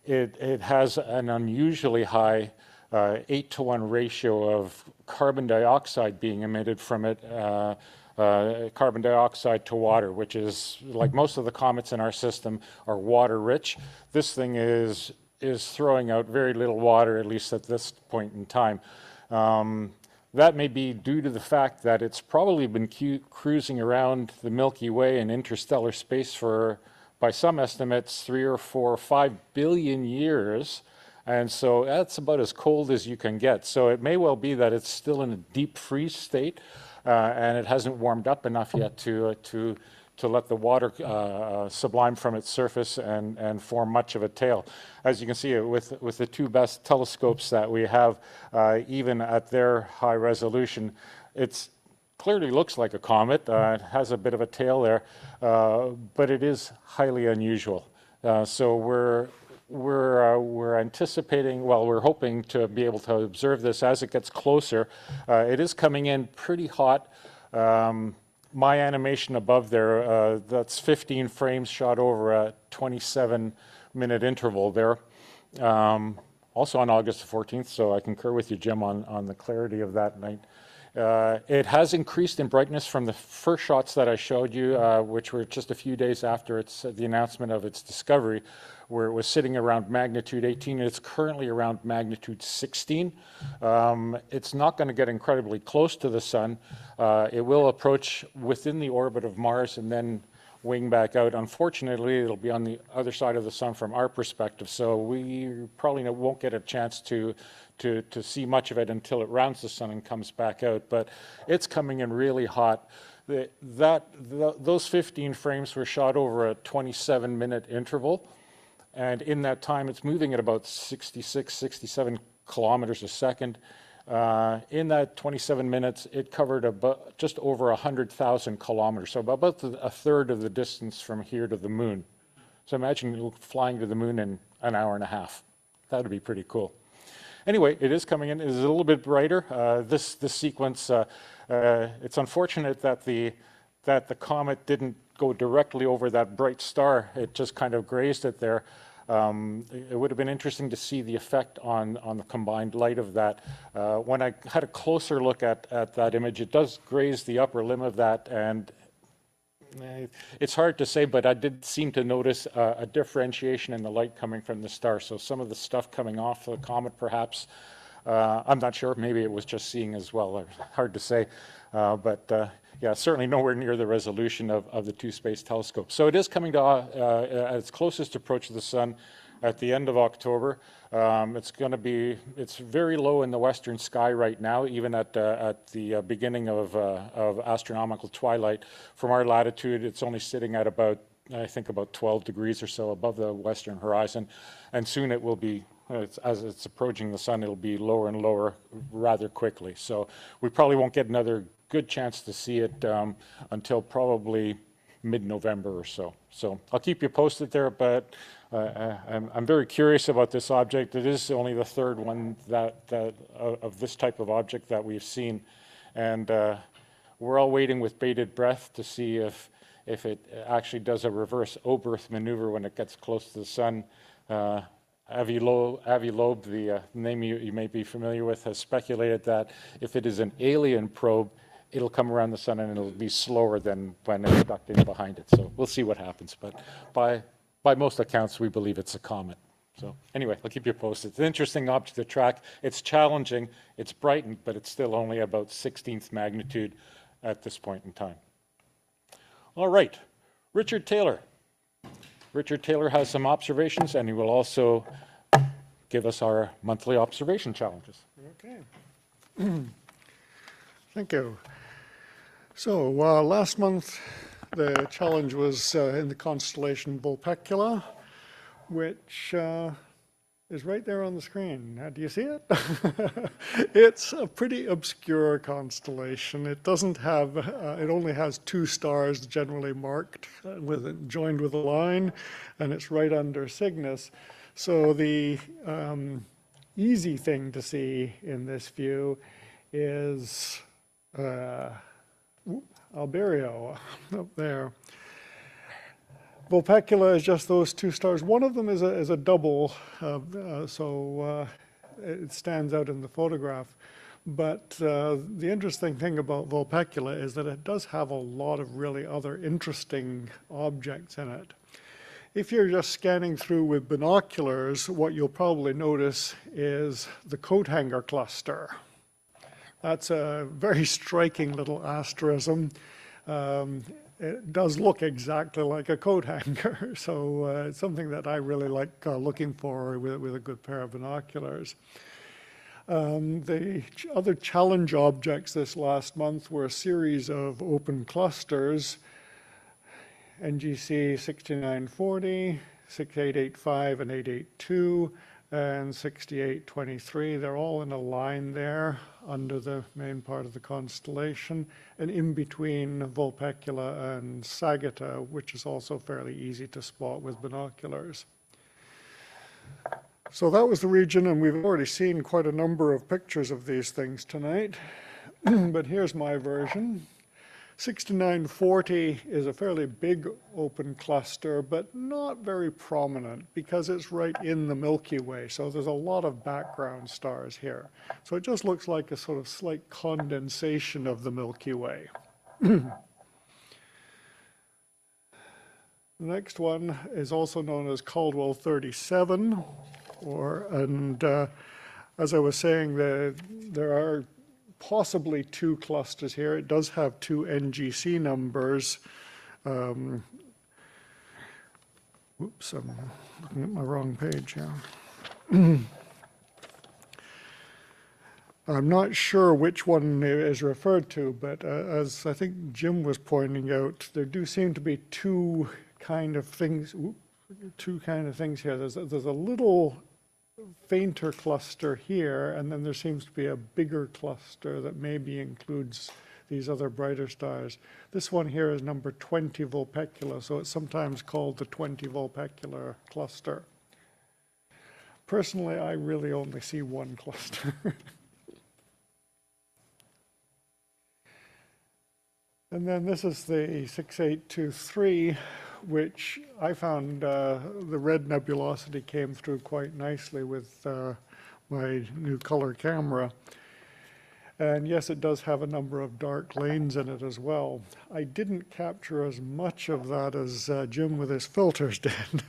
It has an unusually high 8-to-1 ratio of carbon dioxide being emitted from it, carbon dioxide to water, which is, like most of the comets in our system, are water rich. This thing is throwing out very little water, at least at this point in time. That may be due to the fact that it's probably been cruising around the Milky Way in interstellar space for, by some estimates, 3 or 4 or 5 billion years. And so that's about as cold as you can get. So it may well be that it's still in a deep freeze state and it hasn't warmed up enough yet to let the water sublime from its surface and form much of a tail. As you can see, with the two best telescopes that we have, even at their high resolution, it clearly looks like a comet. It has a bit of a tail there, but it is highly unusual. So we're anticipating, well, we're hoping to be able to observe this as it gets closer. It is coming in pretty hot. My animation above there, that's 15 frames shot over a 27-minute interval there. Also on August 14th, so I concur with you, Jim, on the clarity of that night. It has increased in brightness from the first shots that I showed you, which were just a few days after the announcement of its discovery, where it was sitting around magnitude 18. It's currently around magnitude 16. It's not going to get incredibly close to the sun. It will approach within the orbit of Mars and then wing back out. Unfortunately, it'll be on the other side of the sun from our perspective, so we probably won't get a chance to see much of it until it rounds the sun and comes back out. But it's coming in really hot. Those 15 frames were shot over a 27-minute interval. And in that time, it's moving at about 66, 67 kilometers a second. In that 27 minutes, it covered about just over 100,000 kilometers, so about a third of the distance from here to the moon. So imagine flying to the moon in an hour and a half. That would be pretty cool. Anyway, it is coming in. It is a little bit brighter. This sequence, it's unfortunate that the comet didn't go directly over that bright star. It just kind of grazed it there. It would have been interesting to see the effect on the combined light of that. When I had a closer look at that image, it does graze the upper limb of that, and it's hard to say, but I did seem to notice a differentiation in the light coming from the star. So some of the stuff coming off the comet, perhaps, I'm not sure. Maybe it was just seeing as well. Hard to say. But yeah, certainly nowhere near the resolution of the two space telescopes. So it is coming to at its closest approach to the sun at the end of October. It's very low in the western sky right now, even at the beginning of astronomical twilight. From our latitude, it's only sitting at about, I think, about 12 degrees or so above the western horizon. And soon it will be, as it's approaching the sun, it'll be lower and lower rather quickly. So we probably won't get another good chance to see it until probably mid-November or so. So I'll keep you posted there, but I'm very curious about this object. It is only the third one of this type of object that we've seen, and we're all waiting with bated breath to see if it actually does a reverse Oberth maneuver when it gets close to the sun. Avi Loeb, the name you may be familiar with, has speculated that if it is an alien probe, it'll come around the sun and it'll be slower than when it's ducked in behind it. So we'll see what happens. But by most accounts, we believe it's a comet. So anyway, I'll keep you posted. It's an interesting object to track. It's challenging. It's brightened, but it's still only about 16th magnitude at this point in time. All right, Richard Taylor. Richard Taylor has some observations, and he will also give us our monthly observation challenges. Okay. Thank you. So last month, the challenge was in the constellation Vulpecula, which is right there on the screen. Do you see it? It's a pretty obscure constellation. It doesn't have, it only has two stars generally marked, joined with a line, and it's right under Cygnus. So the easy thing to see in this view is Alberio up there. Vulpecula is just those two stars. One of them is a double, so it stands out in the photograph. But the interesting thing about Vulpecula is that it does have a lot of really other interesting objects in it. If you're just scanning through with binoculars, what you'll probably notice is the coat hanger cluster. That's a very striking little asterism. It does look exactly like a coat hanger, so it's something that I really like looking for with a good pair of binoculars. The other challenge objects this last month were a series of open clusters, NGC 6940, 6885, and 882, and 6823. They're all in a line there under the main part of the constellation, and in between Vulpecula and Sagitta, which is also fairly easy to spot with binoculars. So that was the region, and we've already seen quite a number of pictures of these things tonight. But here's my version. 6940 is a fairly big open cluster, but not very prominent because it's right in the Milky Way. So there's a lot of background stars here. So it just looks like a sort of slight condensation of the Milky Way. The next one is also known as Caldwell 37, and as I was saying, there are possibly two clusters here. It does have two NGC numbers. Oops, I'm looking at my wrong page here. I'm not sure which one is referred to, but as I think Jim was pointing out, there do seem to be two kind of things. two kind of things here. There's a little fainter cluster here, and then there seems to be a bigger cluster that maybe includes these other brighter stars. This one here is number 20 Vulpecula, so it's sometimes called the 20 Vulpecula cluster. Personally, I really only see one cluster. And then this is the 6823, which I found the red nebulosity came through quite nicely with my new color camera. And yes, it does have a number of dark lanes in it as well. I didn't capture as much of that as Jim with his filters did.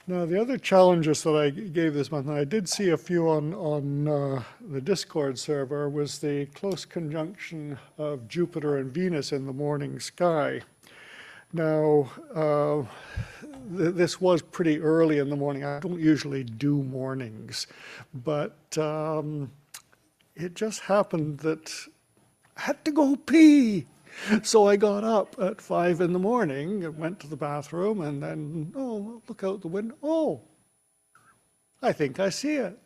Now, the other challenges that I gave this month, and I did see a few on the Discord server, was the close conjunction of Jupiter and Venus in the morning sky. Now, this was pretty early in the morning. I don't usually do mornings, but it just happened that I had to go pee. So I got up at 5 in the morning and went to the bathroom, and then, oh, look out the window. Oh, I think I see it.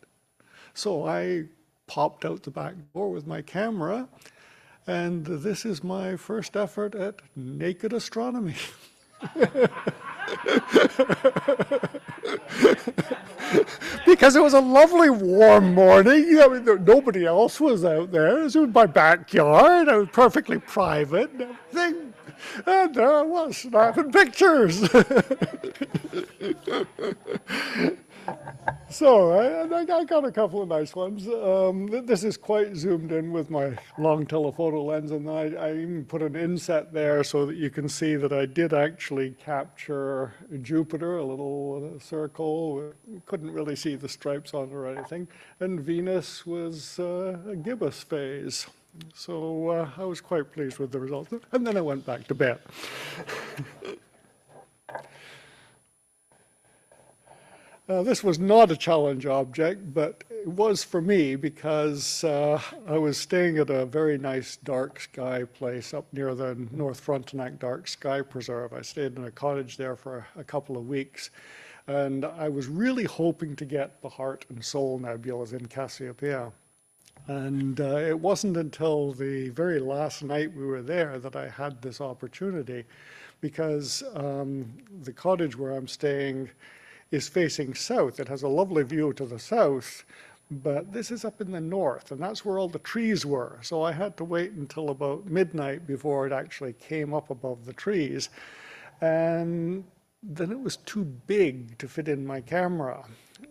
So I popped out the back door with my camera, and this is my first effort at naked astronomy. Because it was a lovely warm morning. I mean, nobody else was out there. It was my backyard. I was perfectly private and everything. And there I was, snapping pictures. So I got a couple of nice ones. This is quite zoomed in with my long telephoto lens, and I even put an inset there so that you can see that I did actually capture Jupiter, a little circle. Couldn't really see the stripes on it or anything. And Venus was a gibbous phase. So I was quite pleased with the results. And then I went back to bed. This was not a challenge object, but it was for me because I was staying at a very nice dark sky place up near the North Frontenac Dark Sky Preserve. I stayed in a cottage there for a couple of weeks, and I was really hoping to get the Heart and Soul nebulas in Cassiopeia. And it wasn't until the very last night we were there that I had this opportunity, because the cottage where I'm staying is facing south. It has a lovely view to the south, but this is up in the north, and that's where all the trees were. So I had to wait until about midnight before it actually came up above the trees. And then it was too big to fit in my camera.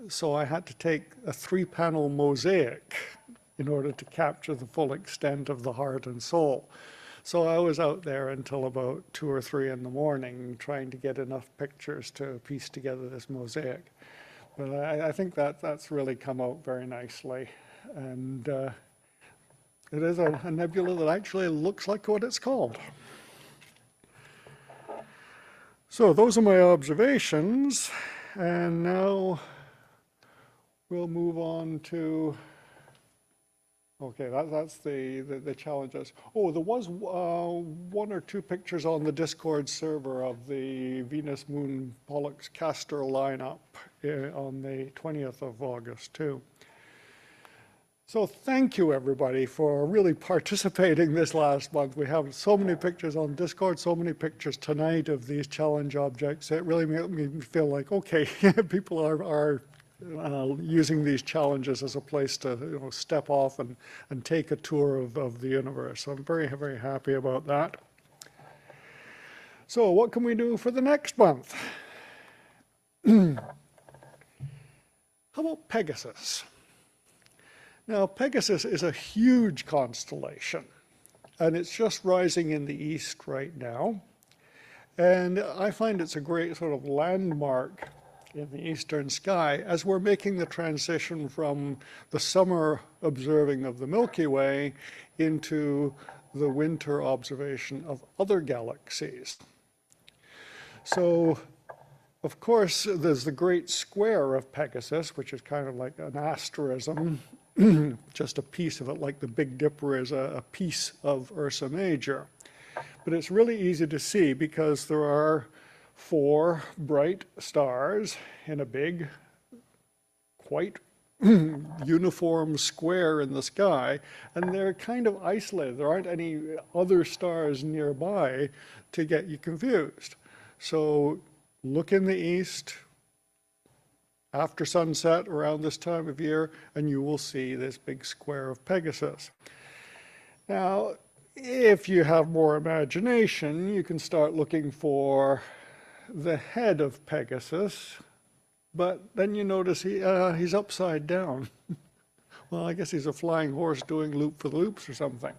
So I had to take a 3-panel mosaic in order to capture the full extent of the Heart and Soul. So I was out there until about 2 or 3 in the morning trying to get enough pictures to piece together this mosaic. But I think that's really come out very nicely. And it is a nebula that actually looks like what it's called. So those are my observations. And now we'll move on to... Okay, that's the challenges. Oh, there was 1 or 2 pictures on the Discord server of the Venus, Moon, Pollux, Castor lineup on the 20th of August too. So thank you everybody for really participating this last month. We have so many pictures on Discord, so many pictures tonight of these challenge objects. It really made me feel like, okay, people are using these challenges as a place to step off and take a tour of the universe. So I'm very, very happy about that. So what can we do for the next month? How about Pegasus? Now, Pegasus is a huge constellation, and it's just rising in the east right now. And I find it's a great sort of landmark in the eastern sky as we're making the transition from the summer observing of the Milky Way into the winter observation of other galaxies. So, of course, there's the great square of Pegasus, which is kind of like an asterism, just a piece of it, like the Big Dipper is a piece of Ursa Major. But it's really easy to see because there are 4 bright stars in a big, quite uniform square in the sky, and they're kind of isolated. There aren't any other stars nearby to get you confused. So look in the east after sunset around this time of year, and you will see this big square of Pegasus. Now, if you have more imagination, you can start looking for the head of Pegasus, but then you notice he's upside down. Well, I guess he's a flying horse doing loop for the loops or something.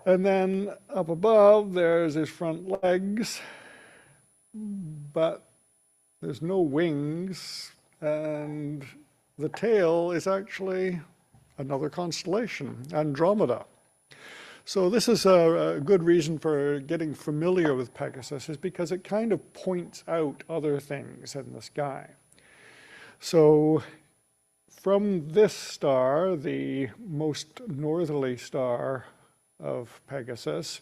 And then up above, there's his front legs, but there's no wings, and the tail is actually another constellation, Andromeda. So this is a good reason for getting familiar with Pegasus, is because it kind of points out other things in the sky. So from this star, the most northerly star of Pegasus,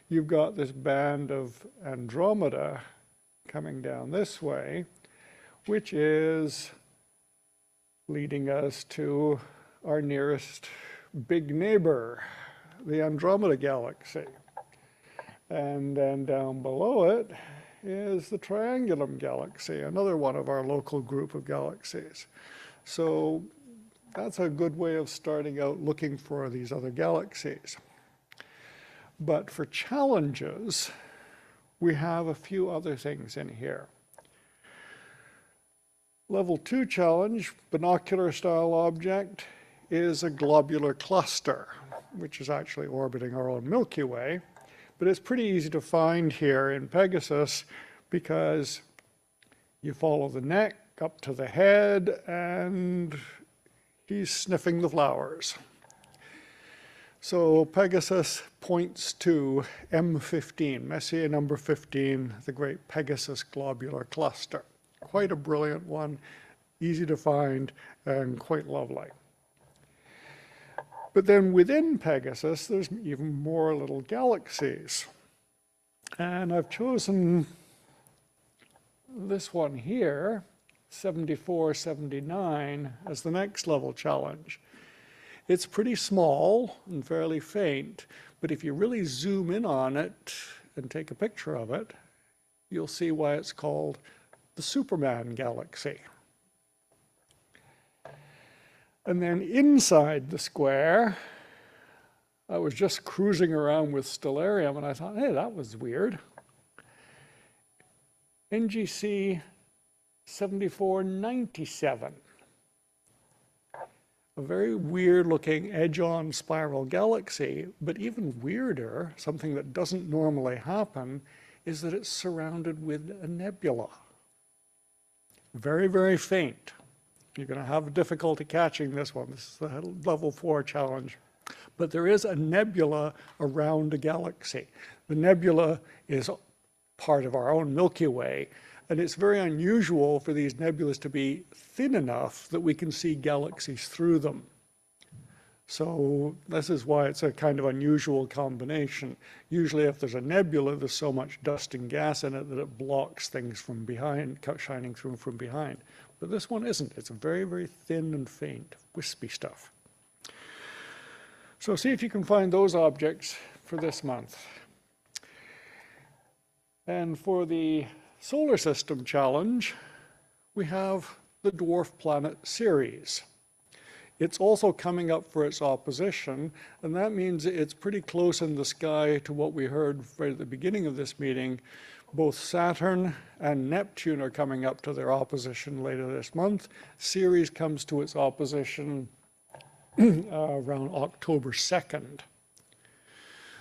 you've got this band of Andromeda coming down this way, which is leading us to our nearest big neighbor, the Andromeda Galaxy. And then down below it is the Triangulum Galaxy, another one of our local group of galaxies. So that's a good way of starting out looking for these other galaxies. But for challenges, we have a few other things in here. Level 2 challenge, binocular style object, is a globular cluster, which is actually orbiting our own Milky Way. But it's pretty easy to find here in Pegasus because you follow the neck up to the head and he's sniffing the flowers. So Pegasus points to M15, Messier number 15, the great Pegasus globular cluster. Quite a brilliant one, easy to find, and quite lovely. But then within Pegasus, there's even more little galaxies. And I've chosen this one here, 7479, as the next level challenge. It's pretty small and fairly faint, but if you really zoom in on it and take a picture of it, you'll see why it's called the Superman galaxy. And then inside the square, I was just cruising around with Stellarium and I thought, hey, that was weird. NGC 7497. A very weird looking edge-on spiral galaxy, but even weirder, something that doesn't normally happen, is that it's surrounded with a nebula. Very, very faint. You're going to have difficulty catching this one. This is the level 4 challenge. But there is a nebula around a galaxy. The nebula is part of our own Milky Way, and it's very unusual for these nebulas to be thin enough that we can see galaxies through them. So this is why it's a kind of unusual combination. Usually if there's a nebula, there's so much dust and gas in it that it blocks things from behind, shining through from behind. But this one isn't. It's very, very thin and faint, wispy stuff. So see if you can find those objects for this month. And for the solar system challenge, we have the dwarf planet Ceres. It's also coming up for its opposition, and that means it's pretty close in the sky to what we heard right at the beginning of this meeting. Both Saturn and Neptune are coming up to their opposition later this month. Ceres comes to its opposition around October 2nd.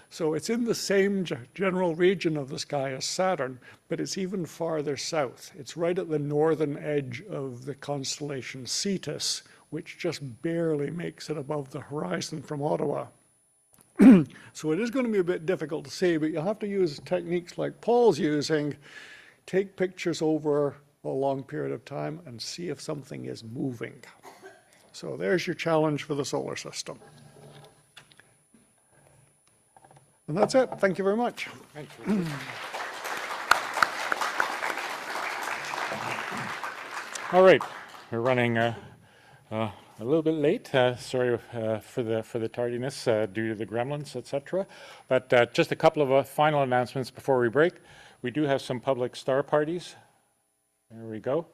So it's in the same general region of the sky as Saturn, but it's even farther south. It's right at the northern edge of the constellation Cetus, which just barely makes it above the horizon from Ottawa. So it is going to be a bit difficult to see, but you'll have to use techniques like Paul's using. Take pictures over a long period of time and see if something is moving. So there's your challenge for the solar system. And that's it. Thank you very much. Thank you. All right, we're running a little bit late. Sorry for the tardiness due to the gremlins, etc. But just a couple of final announcements before we break. We do have some public star parties. There we go.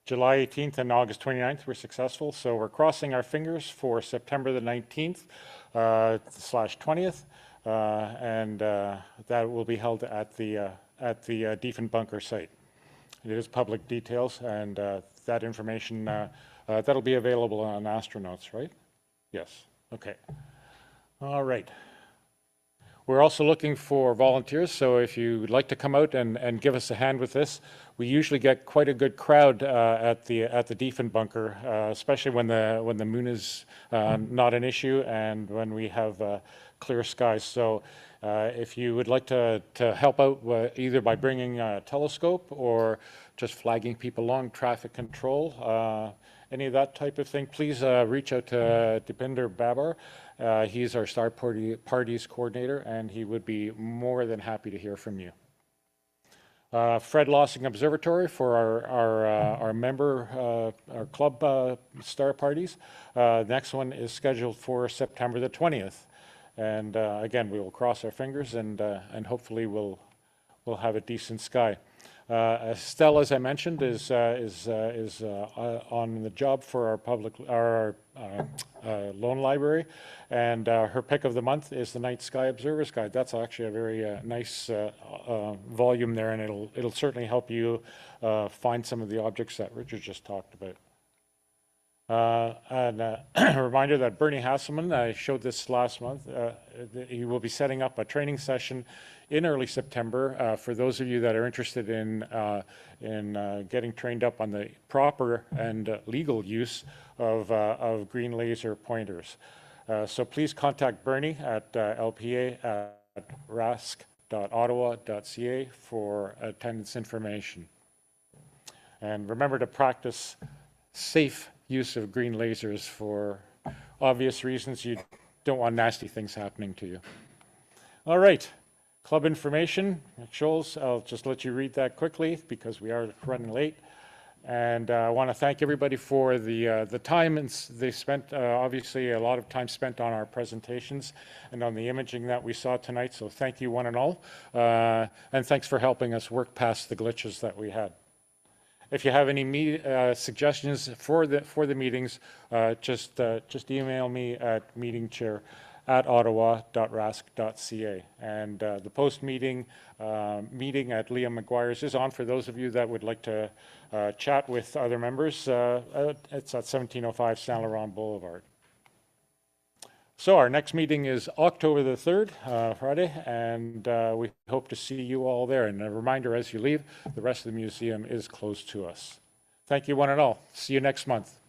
July 18th and August 29th were successful, so we're crossing our fingers for September the 19th / 20th, and that will be held at the Diefenbunker site. It is public details, and that information, that'll be available on Astronauts, right? Yes, okay. All right. We're also looking for volunteers, so if you would like to come out and give us a hand with this, we usually get quite a good crowd at the Diefenbunker, especially when the moon is not an issue and when we have clear skies. So if you would like to help out either by bringing a telescope or just flagging people along, traffic control, any of that type of thing, please reach out to Deepinder Babar. He's our Star Parties coordinator, and he would be more than happy to hear from you. Fred Lossing Observatory for our member, our club Star Parties. Next one is scheduled for September the 20th. And again, we will cross our fingers and hopefully we'll have a decent sky. Estelle, as I mentioned, is on the job for our loan library, and her pick of the month is the Night Sky Observer's Guide. That's actually a very nice volume there, and it'll certainly help you find some of the objects that Richard just talked about. And a reminder that Bernie Hasselman, I showed this last month, he will be setting up a training session in early September for those of you that are interested in getting trained up on the proper and legal use of green laser pointers. So please contact Bernie at lpa@rasc.ottawa.ca for attendance information. And remember to practice safe use of green lasers for obvious reasons. You don't want nasty things happening to you. All right, club information. Scholes, I'll just let you read that quickly because we are running late. And I want to thank everybody for the time they spent, obviously a lot of time spent on our presentations and on the imaging that we saw tonight. So thank you one and all. And thanks for helping us work past the glitches that we had. If you have any suggestions for the meetings, just email me at meetingchair@ottawa.rasc.ca. And the post-meeting meeting at Liam McGuire's is on for those of you that would like to chat with other members. It's at 1705 Saint Laurent Boulevard. So our next meeting is October the 3rd, Friday, and we hope to see you all there. And a reminder as you leave, the rest of the museum is closed to us. Thank you one and all. See you next month.